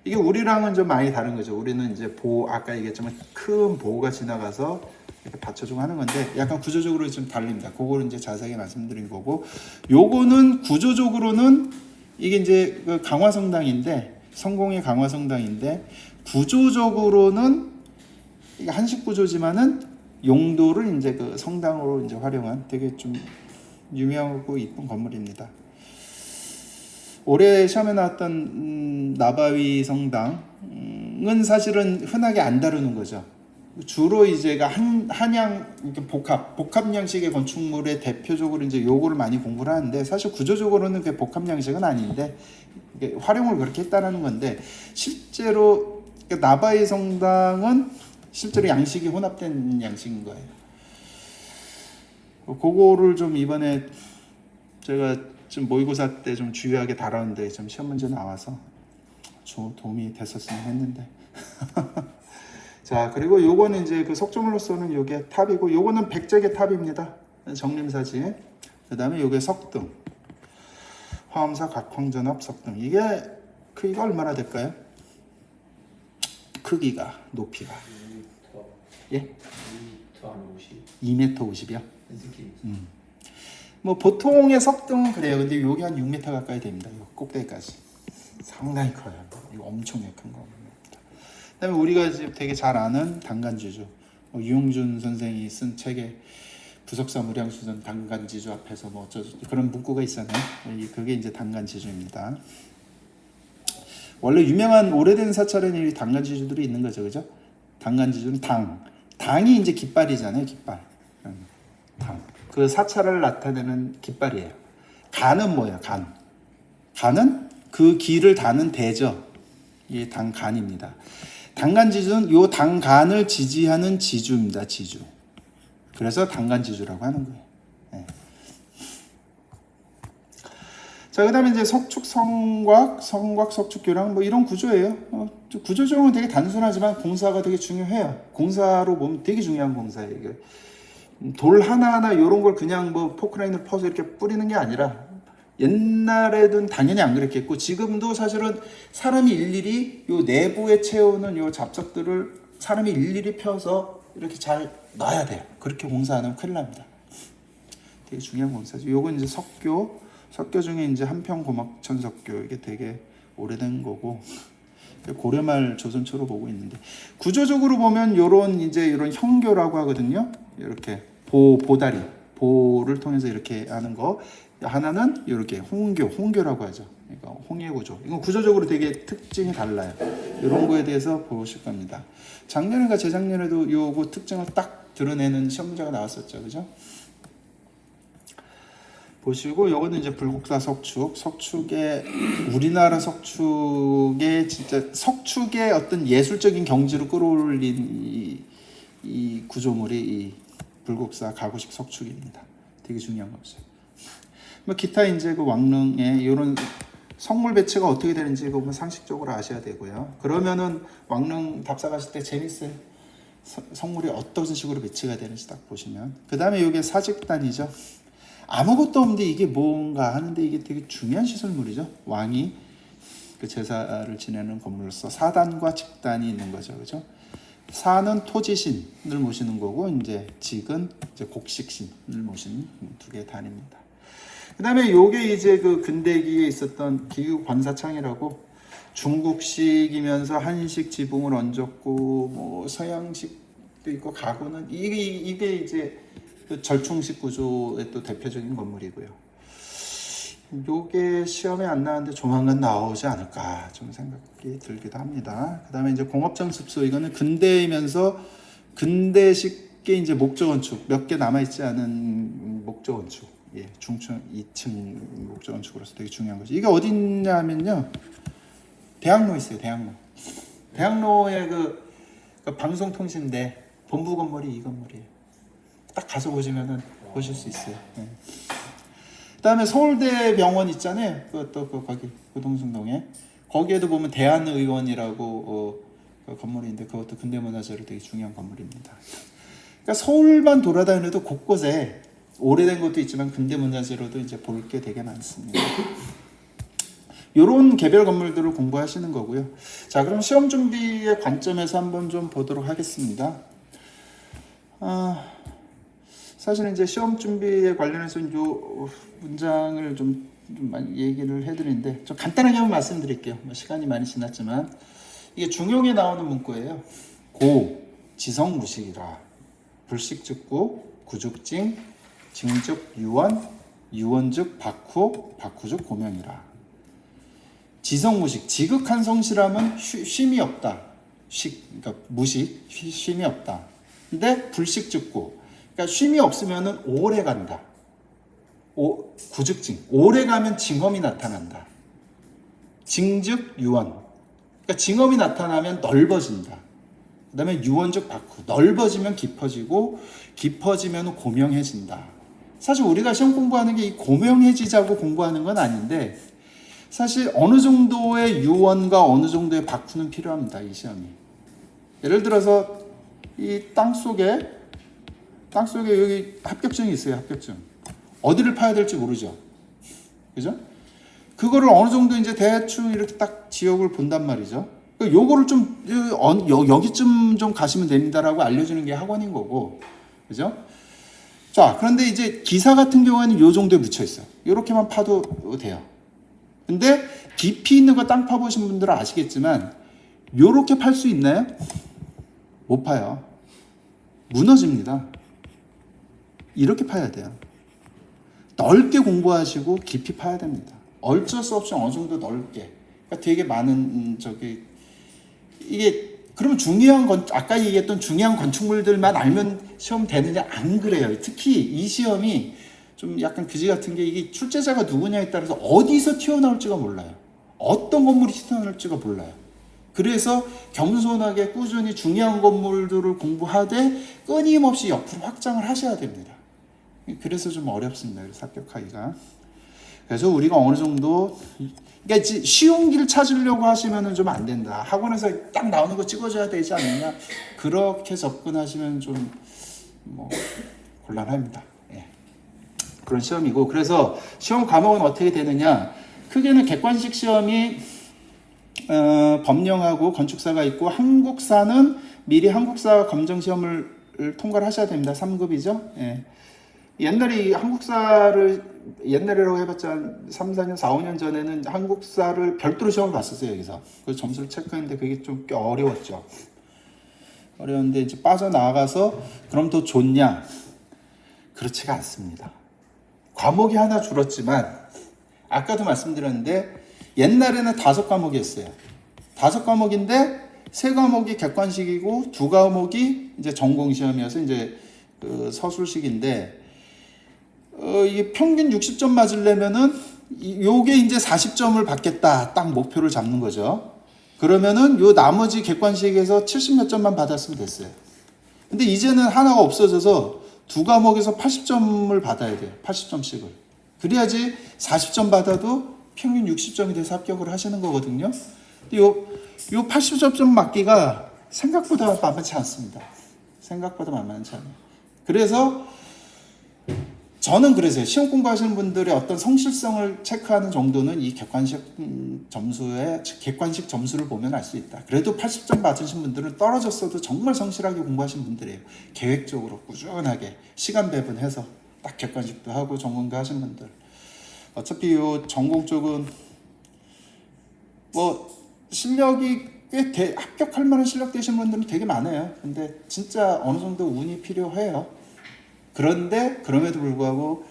이게 우리랑은 좀 많이 다른 거죠. 우리는 이제 아까 얘기했지만 큰 보호가 지나가서 이렇게 받쳐주고 하는 건데, 약간 구조적으로 좀 다릅니다. 그거를 이제 자세하게 말씀드린 거고, 요거는 구조적으로는 이게 이제 그 강화성당인데, 성공의 강화성당인데, 구조적으로는 이게 한식 구조지만은 용도를 이제 그 성당으로 이제 활용한 되게 좀 유명하고 이쁜 건물입니다. 올해 시험에 나왔던 나바위 성당은 사실은 흔하게 안 다루는 거죠. 주로 이제가 한양 이렇게 복합 양식의 건축물에 대표적으로 이제 요거를 많이 공부를 하는데 사실 구조적으로는 그 복합 양식은 아닌데 이게 활용을 그렇게 했다라는 건데 실제로 나바이 성당은 실제로 양식이 혼합된 양식인 거예요. 그거를 좀 이번에 제가 좀 모의고사 때 좀 주요하게 다뤘는데 좀 시험 문제 나와서 좀 도움이 됐었으면 했는데. 자, 그리고 요거는 이제 그 석조물로서는 요게 탑이고 요거는 백제계 탑입니다. 정림사지. 그다음에 요게 석등. 화엄사 각황전압 석등. 이게 크기가 얼마나 될까요? 크기가 높이가 2m, 예? 2m 한 50. 2m 50이요. 느낌. 뭐 보통의 석등은 그래요. 근데 요게 한 6m 가까이 됩니다. 요 꼭대기까지. 상당히 커요. 이거 엄청나게 큰 겁니다. 그다음에 우리가 지금 되게 잘 아는 단간지주. 유용준 선생이 쓴 책에 부석사 무량수전 단간지주 앞에서 뭐 어쩌고 그런 문구가 있잖아요. 그게 이제 단간지주입니다. 원래 유명한 오래된 사찰에는 이 단간지주들이 있는 거죠, 그죠? 단간지주는 당이 이제 깃발이잖아요, 깃발. 당. 그 사찰을 나타내는 깃발이에요. 간은 뭐예요? 간은 그 기를 다는 대죠. 이게 당간입니다. 당간지주는 요 당간을 지지하는 지주입니다. 지주. 그래서 당간지주라고 하는 거예요. 네. 자, 그다음에 이제 석축, 성곽, 석축, 교량 뭐 이런 구조예요. 구조적으로 되게 단순하지만 공사가 되게 중요해요. 공사로 보면 되게 중요한 공사예요. 이게 돌 하나하나 이런 걸 그냥 뭐 포크라인을 퍼서 이렇게 뿌리는 게 아니라 옛날에는 당연히 안 그랬겠고 지금도 사실은 사람이 일일이 요 내부에 채우는 요 잡석들을 사람이 일일이 펴서 이렇게 잘 놔야 돼요. 그렇게 공사 안 하면 큰일 납니다. 되게 중요한 공사죠. 요건 이제 석교 중에 이제 한평고막천 석교 이게 되게 오래된 거고 고려말 조선 초로 보고 있는데 구조적으로 보면 요런 이제 이런 형교라고 하거든요. 이렇게 보를 통해서 이렇게 하는 거. 하나는 이렇게 홍교라고 하죠. 그러니까 홍해 구조. 이건 구조적으로 되게 특징이 달라요. 이런 거에 대해서 보실 겁니다. 작년인가 재작년에도 요거 특징을 딱 드러내는 시험 문제가 나왔었죠, 그죠? 보시고 요거는 이제 불국사 석축의 우리나라 석축의 진짜 석축의 어떤 예술적인 경지로 끌어올린 이 구조물이 이 불국사 가구식 석축입니다. 되게 중요한 거죠. 뭐 기타 이제 그 왕릉에 이런 성물 배치가 어떻게 되는지 그거 상식적으로 아셔야 되고요. 그러면은 왕릉 답사 가실 때 재밌어요. 성물이 어떤 식으로 배치가 되는지 딱 보시면. 그 다음에 이게 사직단이죠. 아무것도 없는데 이게 뭔가 하는데 이게 되게 중요한 시설물이죠. 왕이 그 제사를 지내는 건물로서 사단과 직단이 있는 거죠, 그죠? 사는 토지신을 모시는 거고 이제 직은 이제 곡식신을 모시는 두 개의 단입니다. 그다음에 요게 이제 그 근대기에 있었던 기구 관사창이라고 중국식이면서 한식 지붕을 얹었고 뭐 서양식도 있고 가구는 이게 이제 그 절충식 구조의 또 대표적인 건물이고요. 요게 시험에 안 나왔는데 조만간 나오지 않을까 좀 생각이 들기도 합니다. 그다음에 이제 공업장습소 이거는 근대이면서 근대식의 이제 목조 건축 몇 개 남아 있지 않은 목조 건축. 예, 중층 2층 목조 건축으로서 되게 중요한 거죠. 이게 어디 있냐면요. 대학로 있어요. 대학로에 그 방송통신대 본부 건물이 이 건물이에요. 딱 가서 보시면은 보실 수 있어요. 예. 그다음에 서울대 병원 있잖아요. 그것도 거기 고동순동에 거기에도 보면 대한의원이라고 그 건물인데 그것도 근대문화재로 되게 중요한 건물입니다. 그러니까 서울만 돌아다녀도 곳곳에 오래된 것도 있지만 근대문화재로도 이제 볼 게 되게 많습니다. 이런 개별 건물들을 공부하시는 거고요. 자, 그럼 시험 준비의 관점에서 한번 좀 보도록 하겠습니다. 사실 이제 시험 준비에 관련해서 이 문장을 좀 많이 얘기를 해드리는데 좀 간단하게 한번 말씀드릴게요. 시간이 많이 지났지만 이게 중용에 나오는 문구예요. 고, 지성무식이라 불식즉구, 구죽징, 징즉 유원, 유원즉 박후, 박후즉 고명이라. 지성무식, 지극한 성실함은 쉼이 없다. 그러니까 무식, 쉼이 없다. 근데 불식즉구, 그러니까 쉼이 없으면은 오래 간다. 구즉징, 오래 가면 징험이 나타난다. 징즉 유언, 그러니까 징험이 나타나면 넓어진다. 그 다음에 유언즉 박후, 넓어지면 깊어지고 깊어지면 고명해진다. 사실 우리가 시험 공부하는 게 이 고명해지자고 공부하는 건 아닌데 사실 어느 정도의 유언과 어느 정도의 박후는 필요합니다. 이 시험이. 예를 들어서 이 땅속에 여기 합격증이 있어요. 합격증. 어디를 파야 될지 모르죠. 그죠? 그거를 어느 정도 이제 대충 이렇게 딱 지역을 본단 말이죠. 요거를 좀 여기쯤 좀 가시면 됩니다라고 알려주는 게 학원인 거고, 그죠? 자, 그런데 이제 기사 같은 경우에는 요 정도에 묻혀 있어요. 요렇게만 파도 돼요. 근데 깊이 있는 거 땅 파보신 분들은 아시겠지만 요렇게 팔 수 있나요? 못 파요. 무너집니다. 이렇게 파야 돼요. 넓게 공부하시고 깊이 파야 됩니다. 어쩔 수 없이 어느 정도 넓게. 그러니까 되게 많은 이게 그러면 아까 얘기했던 중요한 건축물들만 알면 시험 되느냐? 안 그래요. 특히 이 시험이 좀 약간 그지 같은 게 이게 출제자가 누구냐에 따라서 어디서 튀어나올지가 몰라요. 어떤 건물이 튀어나올지가 몰라요. 그래서 겸손하게 꾸준히 중요한 건물들을 공부하되 끊임없이 옆으로 확장을 하셔야 됩니다. 그래서 좀 어렵습니다. 합격하기가. 그래서 우리가 어느 정도 그러니까 쉬운 길 찾으려고 하시면은 좀 안 된다. 학원에서 딱 나오는 거 찍어줘야 되지 않느냐. 그렇게 접근하시면 좀 곤란합니다. 예. 그런 시험이고 그래서 시험 과목은 어떻게 되느냐. 크게는 객관식 시험이 법령하고 건축사가 있고 한국사는 미리 한국사 검정 시험을 통과를 하셔야 됩니다. 3급이죠. 예. 옛날에 옛날이라고 해봤자 3, 4년, 4, 5년 전에는 한국사를 별도로 시험을 봤었어요. 여기서. 그래서 점수를 체크했는데 그게 좀 꽤 어려웠죠. 어려운데 이제 빠져나가서 그럼 더 좋냐? 그렇지가 않습니다. 과목이 하나 줄었지만 아까도 말씀드렸는데 옛날에는 5과목이었어요. 5과목인데 3과목이 객관식이고 2과목이 이제 전공시험이어서 이제 그 서술식인데 이게 평균 60점 맞으려면은 요게 이제 40점을 받겠다 딱 목표를 잡는 거죠. 그러면은 요 나머지 객관식에서 70몇 점만 받았으면 됐어요. 근데 이제는 하나가 없어져서 2과목에서 80점을 받아야 돼요. 80점씩을. 그래야지 40점 받아도 평균 60점이 돼서 합격을 하시는 거거든요. 근데 요 80점 맞기가 생각보다 만만치 않습니다. 생각보다 만만치 않아요. 그래서 저는 그래서요. 시험 공부하시는 분들의 어떤 성실성을 체크하는 정도는 이 객관식 점수를 보면 알 수 있다. 그래도 80점 받으신 분들은 떨어졌어도 정말 성실하게 공부하신 분들이에요. 계획적으로 꾸준하게 시간 배분해서 딱 객관식도 하고 전공도 하신 분들. 어차피 이 전공 쪽은 실력이 꽤 합격할 만한 실력 되신 분들은 되게 많아요. 근데 진짜 어느 정도 운이 필요해요. 그런데 그럼에도 불구하고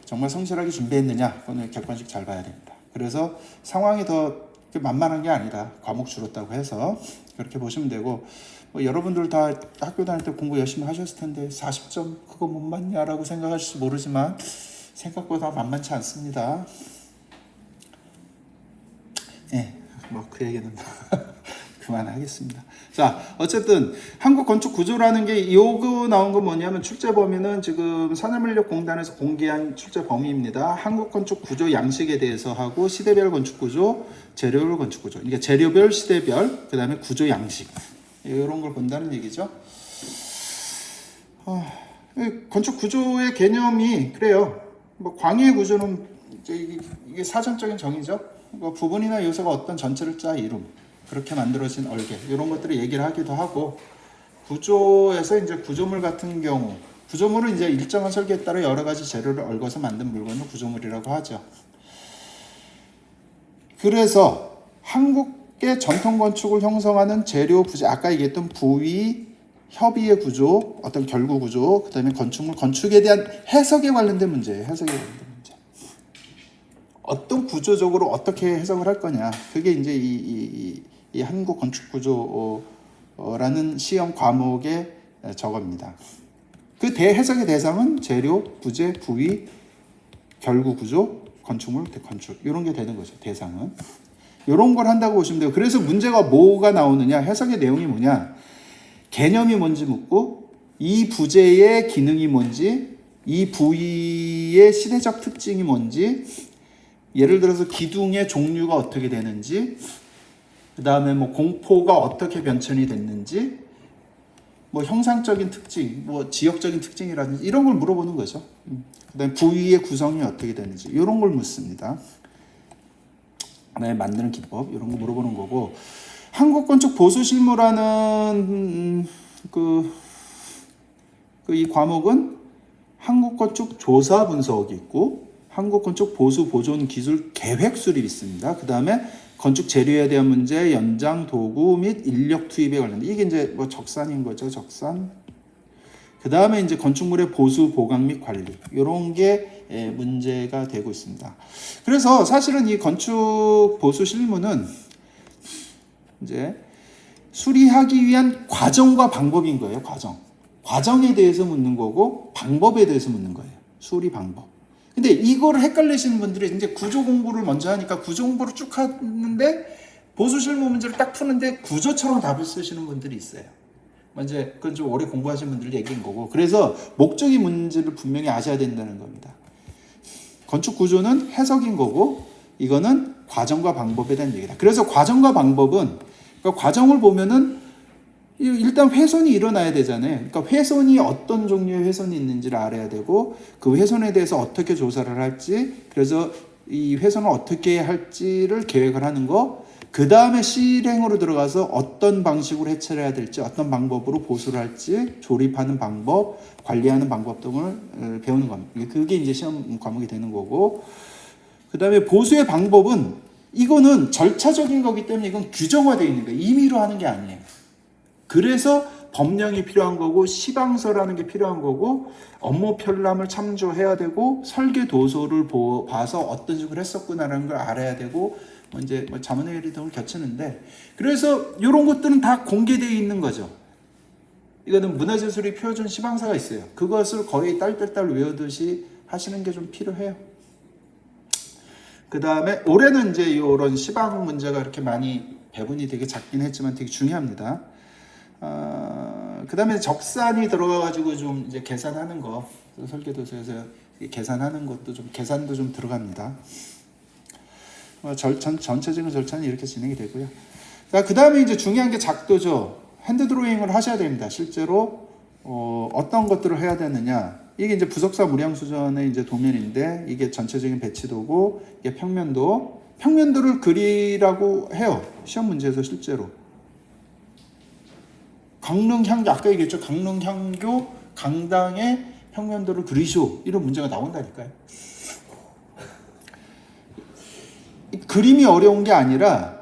정말 성실하게 준비했느냐? 그거는 객관식 잘 봐야 됩니다. 그래서 상황이 더 만만한 게 아니다. 과목 줄었다고 해서 그렇게 보시면 되고 여러분들 다 학교 다닐 때 공부 열심히 하셨을 텐데 40점 그거 못 맞냐라고 생각하실지 모르지만 생각보다 만만치 않습니다. 예, 그 얘기는 그만하겠습니다. 자, 어쨌든 한국 건축 구조라는 게 요거 나온 건 뭐냐면 출제 범위는 지금 산업인력공단에서 공개한 출제 범위입니다. 한국 건축 구조 양식에 대해서 하고 시대별 건축 구조, 재료별 건축 구조. 그러니까 재료별, 시대별, 그다음에 구조 양식 이런 걸 본다는 얘기죠. 건축 구조의 개념이 그래요. 광해 구조는 이게 사전적인 정의죠. 부분이나 요소가 어떤 전체를 짜 이룸. 그렇게 만들어진 얼개 이런 것들을 얘기를 하기도 하고 구조에서 이제 구조물 같은 경우 구조물은 이제 일정한 설계에 따라 여러 가지 재료를 얽어서 만든 물건을 구조물이라고 하죠. 그래서 한국의 전통 건축을 형성하는 재료 부재 아까 얘기했던 부위 협의의 구조 어떤 결구 구조 그다음에 건축에 대한 해석에 관련된 문제예요. 해석에 관련된 문제. 어떤 구조적으로 어떻게 해석을 할 거냐 그게 이제 이 한국 건축 구조 라는 시험 과목의 저겁니다. 그 해석의 대상은 재료, 부재, 부위, 결구 구조, 건축물, 건축 이런 게 되는 거죠. 대상은 이런 걸 한다고 보시면 돼요. 그래서 문제가 뭐가 나오느냐, 해석의 내용이 뭐냐, 개념이 뭔지 묻고 이 부재의 기능이 뭔지, 이 부위의 시대적 특징이 뭔지, 예를 들어서 기둥의 종류가 어떻게 되는지, 그 다음에 뭐 공포가 어떻게 변천이 됐는지, 뭐 형상적인 특징, 뭐 지역적인 특징이라든지 이런 걸 물어보는 거죠. 그다음에 부위의 구성이 어떻게 되는지 이런 걸 묻습니다. 그다음에 만드는 기법 이런 거 물어보는 거고, 한국건축 보수실무라는 이 과목은 한국건축 조사 분석이 있고 한국건축 보수 보존 기술 계획 수립이 있습니다. 그 다음에 건축 재료에 대한 문제, 연장 도구 및 인력 투입에 관련된, 이게 이제 뭐 적산인 거죠, 적산. 그 다음에 이제 건축물의 보수 보강 및 관리 이런 게 문제가 되고 있습니다. 그래서 사실은 이 건축 보수 실무는 이제 수리하기 위한 과정과 방법인 거예요. 과정에 대해서 묻는 거고 방법에 대해서 묻는 거예요. 수리 방법. 근데 이거를 헷갈리시는 분들이 이제 구조 공부를 먼저 하니까 구조 공부를 쭉 하는데 보수 실무 문제를 딱 푸는데 구조처럼 답을 쓰시는 분들이 있어요. 이제 그건 좀 오래 공부하신 분들 얘기인 거고, 그래서 목적이 뭔지를 분명히 아셔야 된다는 겁니다. 건축 구조는 해석인 거고 이거는 과정과 방법에 대한 얘기다. 그래서 과정과 방법은, 그러니까 과정을 보면은 일단 훼손이 일어나야 되잖아요. 그러니까 훼손이 어떤 종류의 훼손이 있는지를 알아야 되고 그 훼손에 대해서 어떻게 조사를 할지, 그래서 이 훼손을 어떻게 할지를 계획을 하는 거, 그 다음에 실행으로 들어가서 어떤 방식으로 해체를 해야 될지, 어떤 방법으로 보수를 할지, 조립하는 방법, 관리하는 방법 등을 배우는 겁니다. 그게 이제 시험 과목이 되는 거고, 그 다음에 보수의 방법은 이거는 절차적인 거기 때문에 이건 규정화되어 있는 거예요. 임의로 하는 게 아니에요. 그래서 법령이 필요한 거고 시방서라는 게 필요한 거고 업무 편람을 참조해야 되고 설계 도서를 봐서 어떤 식으로 했었구나라는 걸 알아야 되고 이제 자문회의 등을 거치는데, 그래서 이런 것들은 다 공개되어 있는 거죠. 이거는 문화재수리 표준 시방사가 있어요. 그것을 거의 딸딸딸 외우듯이 하시는 게 좀 필요해요. 그 다음에 올해는 이제 이런 시방 문제가 이렇게 많이 배분이 되게 작긴 했지만 되게 중요합니다. 그 다음에 적산이 들어가가지고 좀 이제 계산하는 거, 설계도서에서 계산하는 것도 좀, 계산도 좀 들어갑니다. 전체적인 절차는 이렇게 진행이 되고요. 그 다음에 이제 중요한 게 작도죠. 핸드 드로잉을 하셔야 됩니다. 실제로 어떤 것들을 해야 되느냐. 이게 이제 부석사 무량수전의 이제 도면인데 이게 전체적인 배치도고 이게 평면도를 그리라고 해요. 시험 문제에서 실제로. 강릉향교, 아까 얘기했죠. 강릉향교 강당의 평면도를 그리시오. 이런 문제가 나온다니까요. 그림이 어려운 게 아니라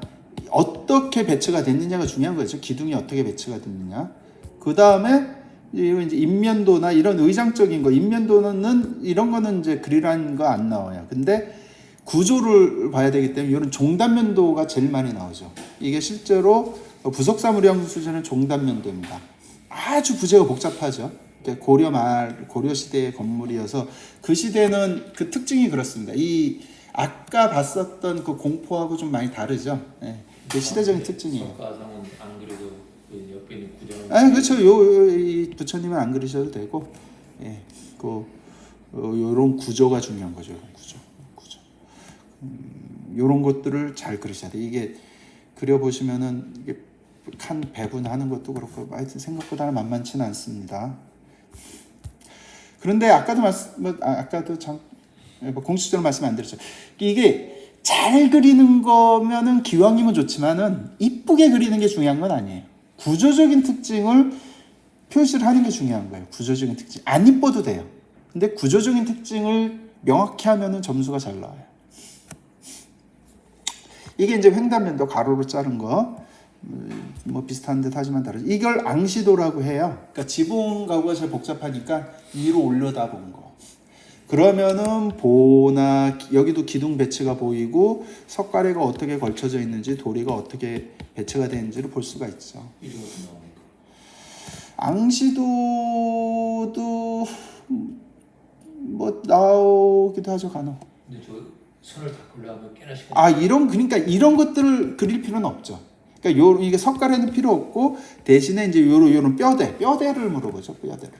어떻게 배치가 됐느냐가 중요한 거죠. 기둥이 어떻게 배치가 됐느냐. 그 다음에 이제 인면도나 이런 의장적인 거, 인면도는 이런 거는 이제 그리라는 거 안 나와요. 근데 구조를 봐야 되기 때문에 이런 종단면도가 제일 많이 나오죠. 이게 실제로 부석사 무량수전은 종단면도입니다. 아주 부재가 복잡하죠. 고려 시대의 건물이어서 그 시대는 그 특징이 그렇습니다. 이 아까 봤었던 그 공포하고 좀 많이 다르죠. 네, 그 시대적인 특징이에요. 석가상은 안 그래도 그 옆에 있는 구조는. 아니 그렇죠. 이 부처님은 안 그리셔도 되고, 예, 요런 구조가 중요한 거죠. 구조. 요런 것들을 잘 그리셔야 돼. 이게 그려 보시면은 이게 칸 배분하는 것도 그렇고 하여튼 생각보다는 만만치는 않습니다. 그런데 아까도 공식적으로 말씀 안 드렸죠. 이게 잘 그리는 거면은 기왕이면 좋지만은 이쁘게 그리는 게 중요한 건 아니에요. 구조적인 특징을 표시를 하는 게 중요한 거예요. 구조적인 특징. 안 이뻐도 돼요. 근데 구조적인 특징을 명확히 하면은 점수가 잘 나와요. 이게 이제 횡단면도 가로로 자른 거. 뭐 비슷한 듯 하지만 다르죠. 이걸 앙시도라고 해요. 그러니까 지붕 가구가 잘 복잡하니까 위로 올려다 본 거. 그러면은 보나 여기도 기둥 배치가 보이고 석가래가 어떻게 걸쳐져 있는지 도리가 어떻게 배치가 되는지를 볼 수가 있죠. 이런 것도 나오니까. 앙시도도 뭐 나오기도 하죠, 간혹. 근데 저 손을 닦으려면 꽤나 시간. 그러니까 이런 것들을 그릴 필요는 없죠. 그러니까 이게 석가래는 필요 없고 대신에 이제 요런 뼈대를 물어보죠, 뼈대를.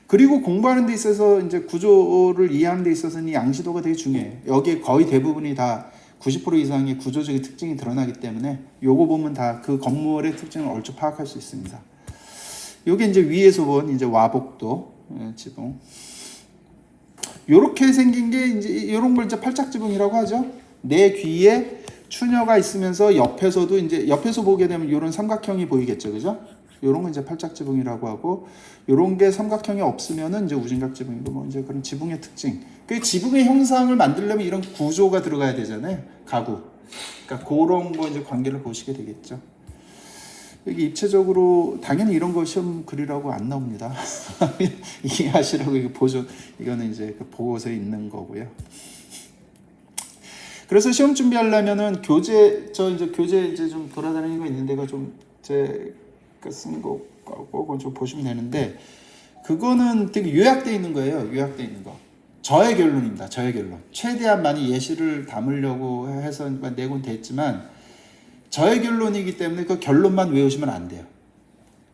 그리고 공부하는 데 있어서 이제 구조를 이해하는 데 있어서는 이 앙시도가 되게 중요해요. 여기에 거의 대부분이 다 90% 이상의 구조적인 특징이 드러나기 때문에 요거 보면 다 그 건물의 특징을 얼추 파악할 수 있습니다. 요게 이제 위에서 본 이제 와복도 지붕. 요렇게 생긴 게 이제 요런 걸 이제 팔짝 지붕이라고 하죠. 내 귀에 추녀가 있으면서 옆에서도 이제 옆에서 보게 되면 요런 삼각형이 보이겠죠, 그죠? 요런 건 이제 팔짝 지붕이라고 하고, 요런 게 삼각형이 없으면은 이제 우진각 지붕이고, 뭐 이제 그런 지붕의 특징. 그 지붕의 형상을 만들려면 이런 구조가 들어가야 되잖아요, 가구. 그러니까 그런 거 이제 관계를 보시게 되겠죠. 여기 입체적으로 당연히 이런 거 시험 그리라고 안 나옵니다. 이해하시라고 이거 보죠. 이거는 이제 그 보고서에 있는 거고요. 그래서 시험 준비하려면은 교재 이제 좀 돌아다니는 거 있는 데가 좀 제가 쓴 거고 좀 보시면 되는데, 그거는 되게 요약돼 있는 거예요. 요약돼 있는 거. 저의 결론입니다. 저의 결론. 최대한 많이 예시를 담으려고 해서 내곤 됐지만 저의 결론이기 때문에 그 결론만 외우시면 안 돼요.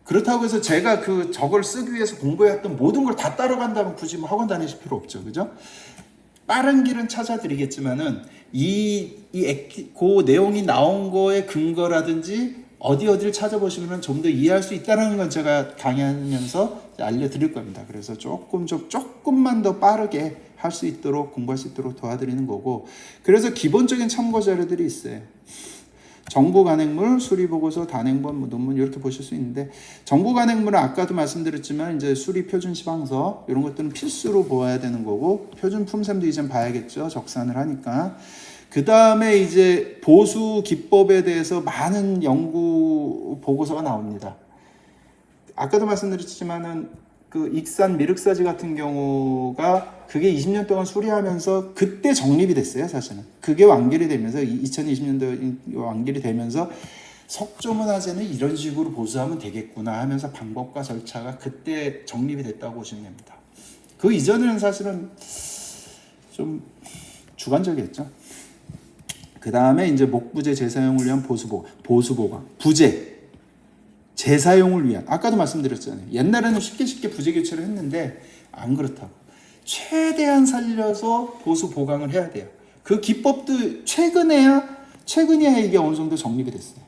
그렇다고 해서 제가 저걸 쓰기 위해서 공부해왔던 모든 걸 다 따라간다면 굳이 뭐 학원 다니실 필요 없죠, 그죠? 빠른 길은 찾아드리겠지만은 그 내용이 나온 거의 근거라든지 어디를 찾아보시면 좀 더 이해할 수 있다는 건 제가 강의하면서 알려드릴 겁니다. 그래서 조금만 더 빠르게 할 수 있도록, 공부할 수 있도록 도와드리는 거고, 그래서 기본적인 참고 자료들이 있어요. 정보 간행물, 수리 보고서, 단행본, 뭐 논문 이렇게 보실 수 있는데, 정보 간행물은 아까도 말씀드렸지만 이제 수리 표준 시방서 이런 것들은 필수로 보아야 되는 거고, 표준 품셈도 이제 봐야겠죠, 적산을 하니까. 그 다음에 이제 보수 기법에 대해서 많은 연구 보고서가 나옵니다. 아까도 말씀드렸지만은 그 익산 미륵사지 같은 경우가 그게 20년 동안 수리하면서 그때 정립이 됐어요, 사실은. 그게 완결이 되면서 2020년도 완결이 되면서 석조문화재는 이런 식으로 보수하면 되겠구나 하면서 방법과 절차가 그때 정립이 됐다고 보시면 됩니다. 그 이전에는 사실은 좀 주관적이었죠. 그 다음에 이제 목부재 재사용을 위한 보수보강, 부재 재사용을 위한, 아까도 말씀드렸잖아요. 옛날에는 쉽게 부재 교체를 했는데 안 그렇다고. 최대한 살려서 보수 보강을 해야 돼요. 그 기법도 최근에야 이게 어느 정도 정립이 됐어요.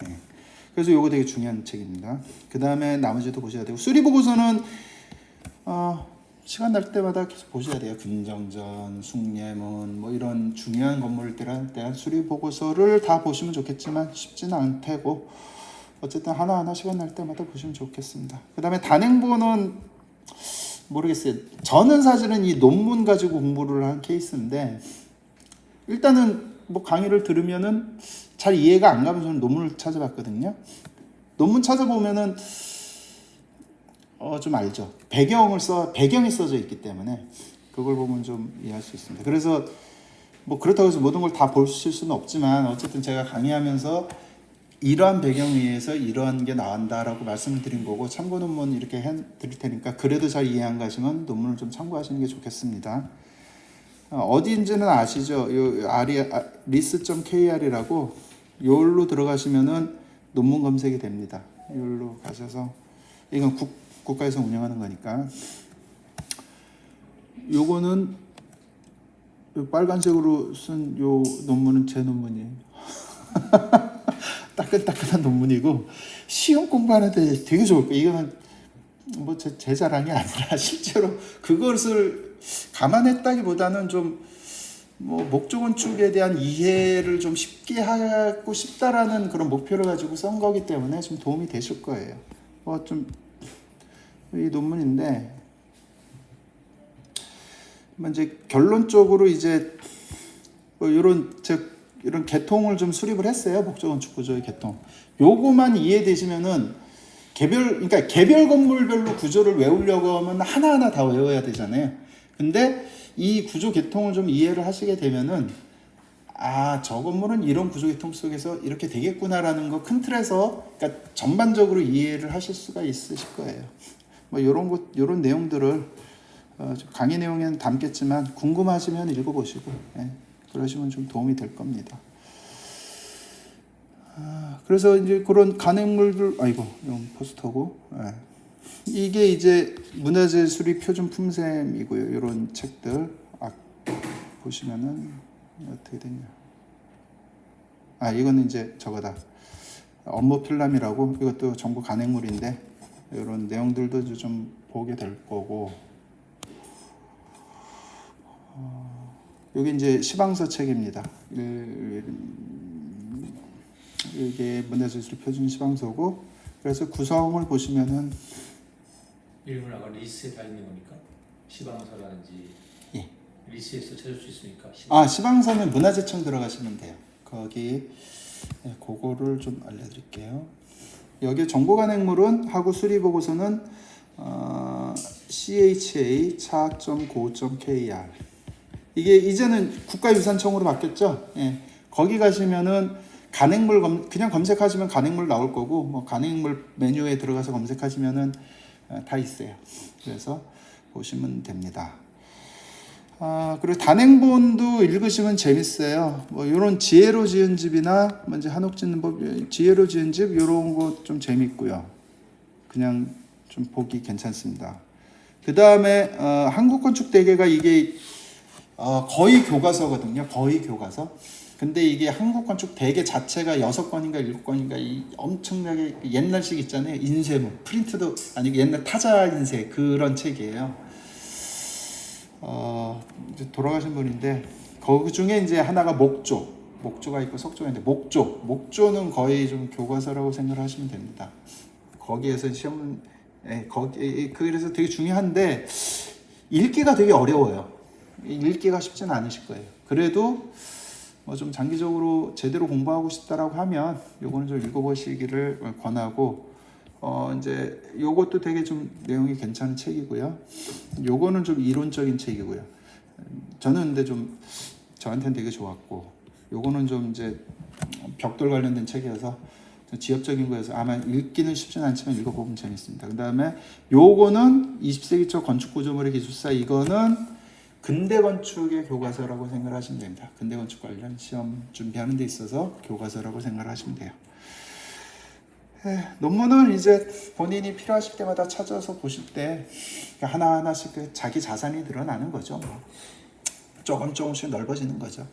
네. 그래서 이거 되게 중요한 책입니다. 그 다음에 나머지도 보셔야 되고, 수리 보고서는 시간 날 때마다 계속 보셔야 돼요. 금정전, 숭례문, 뭐 이런 중요한 건물들에 대한 수리 보고서를 다 보시면 좋겠지만 쉽지는 않대고, 어쨌든 하나하나 시간 날 때마다 보시면 좋겠습니다. 그 다음에 단행본은 모르겠어요. 저는 사실은 이 논문 가지고 공부를 한 케이스인데, 일단은 뭐 강의를 들으면은 잘 이해가 안 가면 저는 논문을 찾아봤거든요. 논문 찾아보면은 좀 알죠. 배경이 써져 있기 때문에 그걸 보면 좀 이해할 수 있습니다. 그래서 뭐 그렇다고 해서 모든 걸 다 보실 수는 없지만, 어쨌든 제가 강의하면서 이러한 배경 위에서 이러한 게 나온다라고 말씀을 드린 거고, 참고 논문 이렇게 해드릴 테니까 그래도 잘 이해 안 가시면 논문을 좀 참고하시는 게 좋겠습니다. 어디인지는 아시죠? ris.kr이라고 요로 들어가시면은 논문 검색이 됩니다. 요로 가셔서, 이건 국가에서 운영하는 거니까. 요거는 요 빨간색으로 쓴 요 논문은 제 논문이에요. 따끈따끈한 논문이고 시험 공부하는데 되게 좋을 거예요. 이거는 뭐 제 자랑이 아니라 실제로 그것을 감안했다기보다는 좀 뭐 목조건 축에 대한 이해를 좀 쉽게 하고 싶다라는 그런 목표를 가지고 쓴 거기 때문에 좀 도움이 되실 거예요. 좀 이 논문인데, 이제 결론적으로 이제 뭐 이런 개통을 좀 수립을 했어요. 목조건축 구조의 개통. 요거만 이해되시면은 개별 건물별로 구조를 외우려고 하면 하나하나 다 외워야 되잖아요. 근데 이 구조 개통을 좀 이해를 하시게 되면은 저 건물은 이런 구조계통 속에서 이렇게 되겠구나라는 거 큰 틀에서 그러니까 전반적으로 이해를 하실 수가 있으실 거예요. 뭐 이런 내용들을 강의 내용에는 담겠지만 궁금하시면 읽어보시고 그러시면 좀 도움이 될 겁니다. 그래서 이제 그런 간행물들 이건 포스터고 이게 이제 문화재 수리 표준 품셈이고요. 이런 책들 보시면은 어떻게 되냐? 이거는 이제 저거다. 업무 필람이라고 이것도 전부 간행물인데 이런 내용들도 좀 보게 될 거고. 여기 이제 시방서 책입니다. 이게 문화재 수리 표준 시방서고 그래서 구성을 보시면은 이름을 아까 리스트에 다 있는 겁니까? 시방서라든지 예. 리스트에서 찾을 수 있습니까? 시방서는 문화재청 들어가시면 돼요. 거기 그거를 좀 알려드릴게요. 여기 정보간행물은 하고 수리보고서는 CHA cha.go.kr 이게 이제는 국가유산청으로 바뀌었죠. 거기 가시면은 간행물 그냥 검색하시면 간행물 나올 거고 뭐 간행물 메뉴에 들어가서 검색하시면은 다 있어요. 그래서 보시면 됩니다. 그리고 단행본도 읽으시면 재밌어요. 뭐 이런 지혜로 지은 집이나 이제 한옥 짓는 법, 지혜로 지은 집 이런 거 좀 재밌고요. 그냥 좀 보기 괜찮습니다. 그 다음에 한국건축대계가 이게 거의 교과서거든요. 거의 교과서. 근데 이게 한국건축대계 자체가 6권인가 7권인가 이 엄청나게 옛날식 있잖아요. 인쇄물, 프린트도 아니고 옛날 타자 인쇄 그런 책이에요. 이제 돌아가신 분인데 그 중에 이제 하나가 목조가 있고 석조가 있는데 목조는 거의 좀 교과서라고 생각을 하시면 됩니다. 거기에서 시험은 그래서 되게 중요한데 읽기가 되게 어려워요. 읽기가 쉽지는 않으실 거예요. 그래도 뭐 좀 장기적으로 제대로 공부하고 싶다라고 하면 요거는 좀 읽어보시기를 권하고 이제 요것도 되게 좀 내용이 괜찮은 책이고요. 요거는 좀 이론적인 책이고요. 저는 근데 좀 저한테는 되게 좋았고 요거는 좀 이제 벽돌 관련된 책이어서 지엽적인 거여서 아마 읽기는 쉽지는 않지만 읽어보면 재밌습니다. 그 다음에 요거는 20세기 초 건축구조물의 기술사 이거는 근대 건축의 교과서라고 생각하시면 됩니다. 근대 건축 관련 시험 준비하는 데 있어서 교과서라고 생각하시면 돼요. 논문은 이제 본인이 필요하실 때마다 찾아서 보실 때 하나하나씩 그 자기 자산이 늘어나는 거죠. 조금씩 넓어지는 거죠.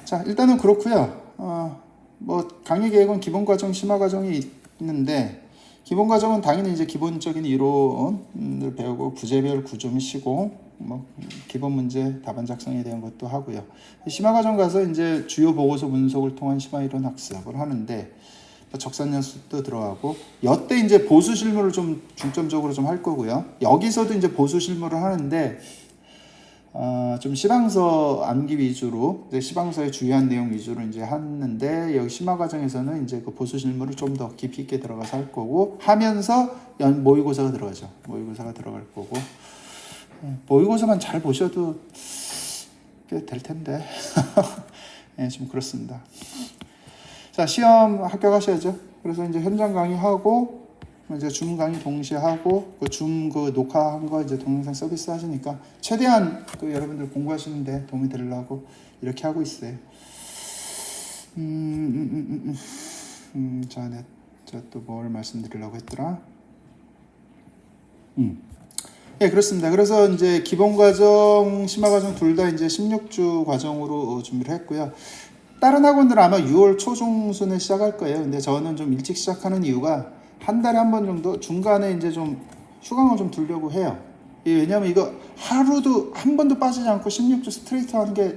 자, 일단은 그렇고요. 뭐 강의 계획은 기본 과정, 심화 과정이 있는데 기본 과정은 당연히 이제 기본적인 이론을 배우고 부재별 구조 및 시공, 뭐 기본 문제 답안 작성에 대한 것도 하고요. 심화 과정 가서 이제 주요 보고서 분석을 통한 심화 이론 학습을 하는데 적산 연습도 들어가고 여태 이제 보수 실무를 좀 중점적으로 좀 할 거고요. 여기서도 이제 보수 실무를 하는데 좀 시방서 암기 위주로 시방서의 주요한 내용 위주로 이제 하는데 여기 심화 과정에서는 이제 그 보수 실무를 좀 더 깊이 있게 들어가서 할 거고 하면서 모의고사가 들어가죠. 모의고사가 들어갈 거고 모의고사만 잘 보셔도 꽤 될 텐데 좀 그렇습니다. 자, 시험 합격하셔야죠. 그래서 이제 현장 강의하고 이제 줌 강의 동시에 하고 줌 녹화한 거 이제 동영상 서비스 하시니까 최대한 여러분들 공부하시는데 도움이 되려고 이렇게 하고 있어요. 자, 제가 또 뭘 말씀드리려고 했더라. 예, 그렇습니다. 그래서 이제 기본 과정, 심화 과정 둘 다 이제 16주 과정으로 준비를 했고요. 다른 학원들은 아마 6월 초중순에 시작할 거예요. 근데 저는 좀 일찍 시작하는 이유가 한 달에 한 번 정도 중간에 이제 좀 휴강을 좀 두려고 해요. 왜냐면 이거 하루도 한 번도 빠지지 않고 16주 스트레이트 하는 게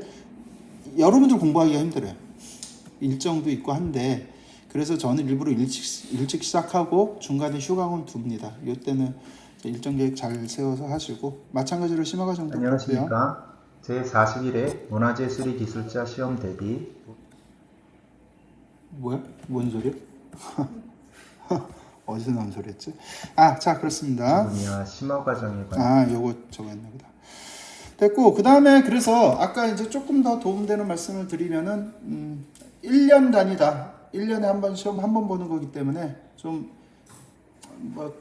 여러분들 공부하기가 힘들어요. 일정도 있고 한데 그래서 저는 일부러 일찍 시작하고 중간에 휴강을 둡니다. 이때는 일정 계획 잘 세워서 하시고 마찬가지로 심화 과정도 안녕하십니까. 제41회 문화재 수리 기술자 시험 대비 뭐야? 뭔 소리야? 어디서 나온 소리였지? 자, 그렇습니다. 분야 심화 과정에 관한 요거 저거 했나 보다. 됐고, 그 다음에 그래서 아까 이제 조금 더 도움되는 말씀을 드리면은 1년 단위다. 1년에 한 번 시험 한 번 보는 거기 때문에 좀 뭐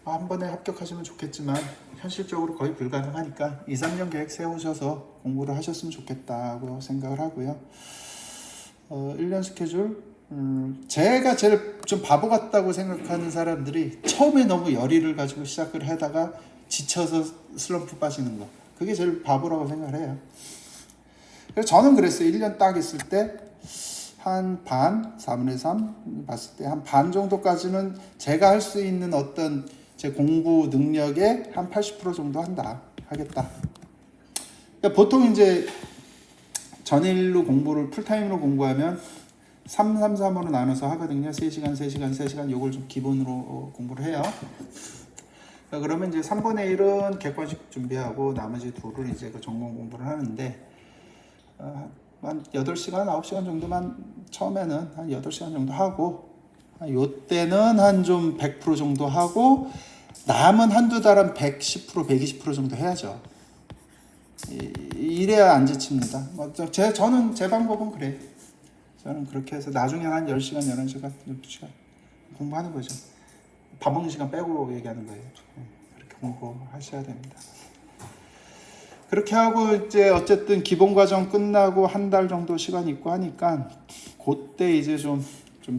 한 번에 합격하시면 좋겠지만 현실적으로 거의 불가능하니까 2, 3년 계획 세우셔서 공부를 하셨으면 좋겠다고 생각을 하고요. 1년 스케줄, 제가 제일 좀 바보 같다고 생각하는 사람들이 처음에 너무 열의를 가지고 시작을 하다가 지쳐서 슬럼프 빠지는 거, 그게 제일 바보라고 생각을 해요. 그래서 저는 그랬어요. 1년 딱 있을 때 한 반, 4분의 3 봤을 때 한 반 정도까지는 제가 할 수 있는 어떤 제 공부 능력의 한 80% 정도 하겠다. 그러니까 보통 이제 전일로 공부를 풀타임으로 공부하면 3-3-3으로 나눠서 하거든요. 3시간, 3시간, 3시간 요걸 좀 기본으로 공부를 해요. 그러면 이제 3분의 1은 객관식 준비하고 나머지 2를 이제 그 전공 공부를 하는데 한 8시간, 9시간 정도만 처음에는 한 8시간 정도 하고 요때는 한 좀 100% 정도 하고 남은 한두 달은 110%, 120% 정도 해야죠. 이래야 안 지칩니다. 저는 제 방법은 그래요. 저는 그렇게 해서 나중에 한 10시간, 11시간, 12시간 공부하는 거죠. 밥 먹는 시간 빼고 얘기하는 거예요. 그렇게 공부하셔야 됩니다. 그렇게 하고 이제 어쨌든 기본 과정 끝나고 한 달 정도 시간 있고 하니까 그때 이제 좀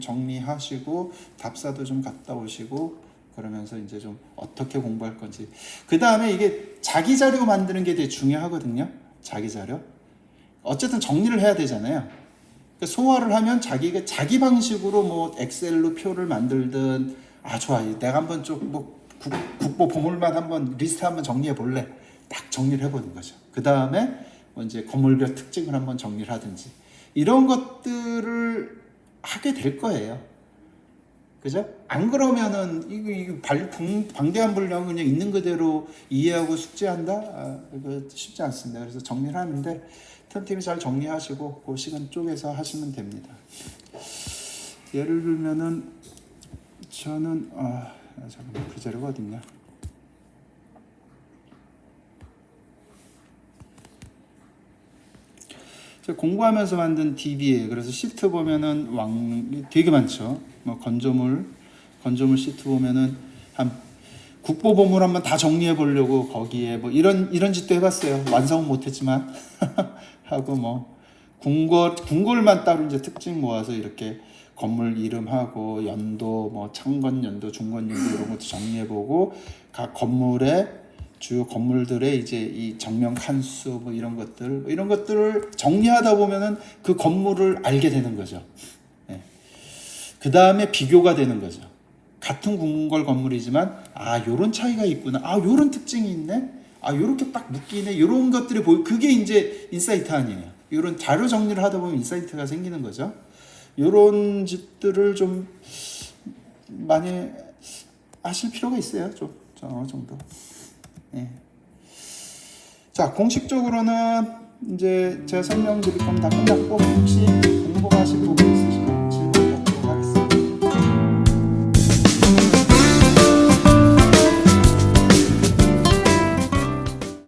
정리하시고 답사도 좀 갔다 오시고 그러면서 이제 좀 어떻게 공부할 건지. 그 다음에 이게 자기 자료 만드는 게 되게 중요하거든요. 자기 자료. 어쨌든 정리를 해야 되잖아요. 소화를 하면 자기 방식으로 뭐 엑셀로 표를 만들든, 좋아, 내가 한번 좀 뭐 국보 보물만 한번 리스트 한번 정리해 볼래. 딱 정리를 해보는 거죠. 그 다음에 뭐 이제 건물별 특징을 한번 정리를 하든지 이런 것들을 하게 될 거예요. 그죠? 안 그러면은 이거 방대한 분량을 그냥 있는 그대로 이해하고 숙지한다? 이거 쉽지 않습니다. 그래서 정리를 하는데 틈틈이 잘 정리하시고 그 시간 쪼개서 하시면 됩니다. 예를 들면은 저는 잠깐만, 그 자료가 어딨냐? 제가 공부하면서 만든 DB에, 그래서 시트 보면은 되게 많죠. 뭐 건조물 시트 보면은 한 국보 보물 한번 다 정리해 보려고 거기에 뭐 이런 짓도 해봤어요. 완성은 못했지만 하고 뭐 궁궐만 따로 이제 특징 모아서 이렇게 건물 이름하고 연도, 뭐 창건 연도, 중건 연도 이런 것도 정리해 보고 각 건물의 주요 건물들의 이제 이 정면 칸수 뭐 이런 것들을 정리하다 보면은 그 건물을 알게 되는 거죠. 네. 그 다음에 비교가 되는 거죠. 같은 궁궐 건물이지만 요런 차이가 있구나. 요런 특징이 있네. 요렇게 딱 묶이네. 요런 것들이 그게 이제 인사이트 아니에요. 요런 자료 정리를 하다 보면 인사이트가 생기는 거죠. 요런 짓들을 좀 많이 하실 필요가 있어요. 좀 어느 정도. 네. 자, 공식적으로는 이제 제가 설명드릴 건 다 끝났고, 혹시 궁금한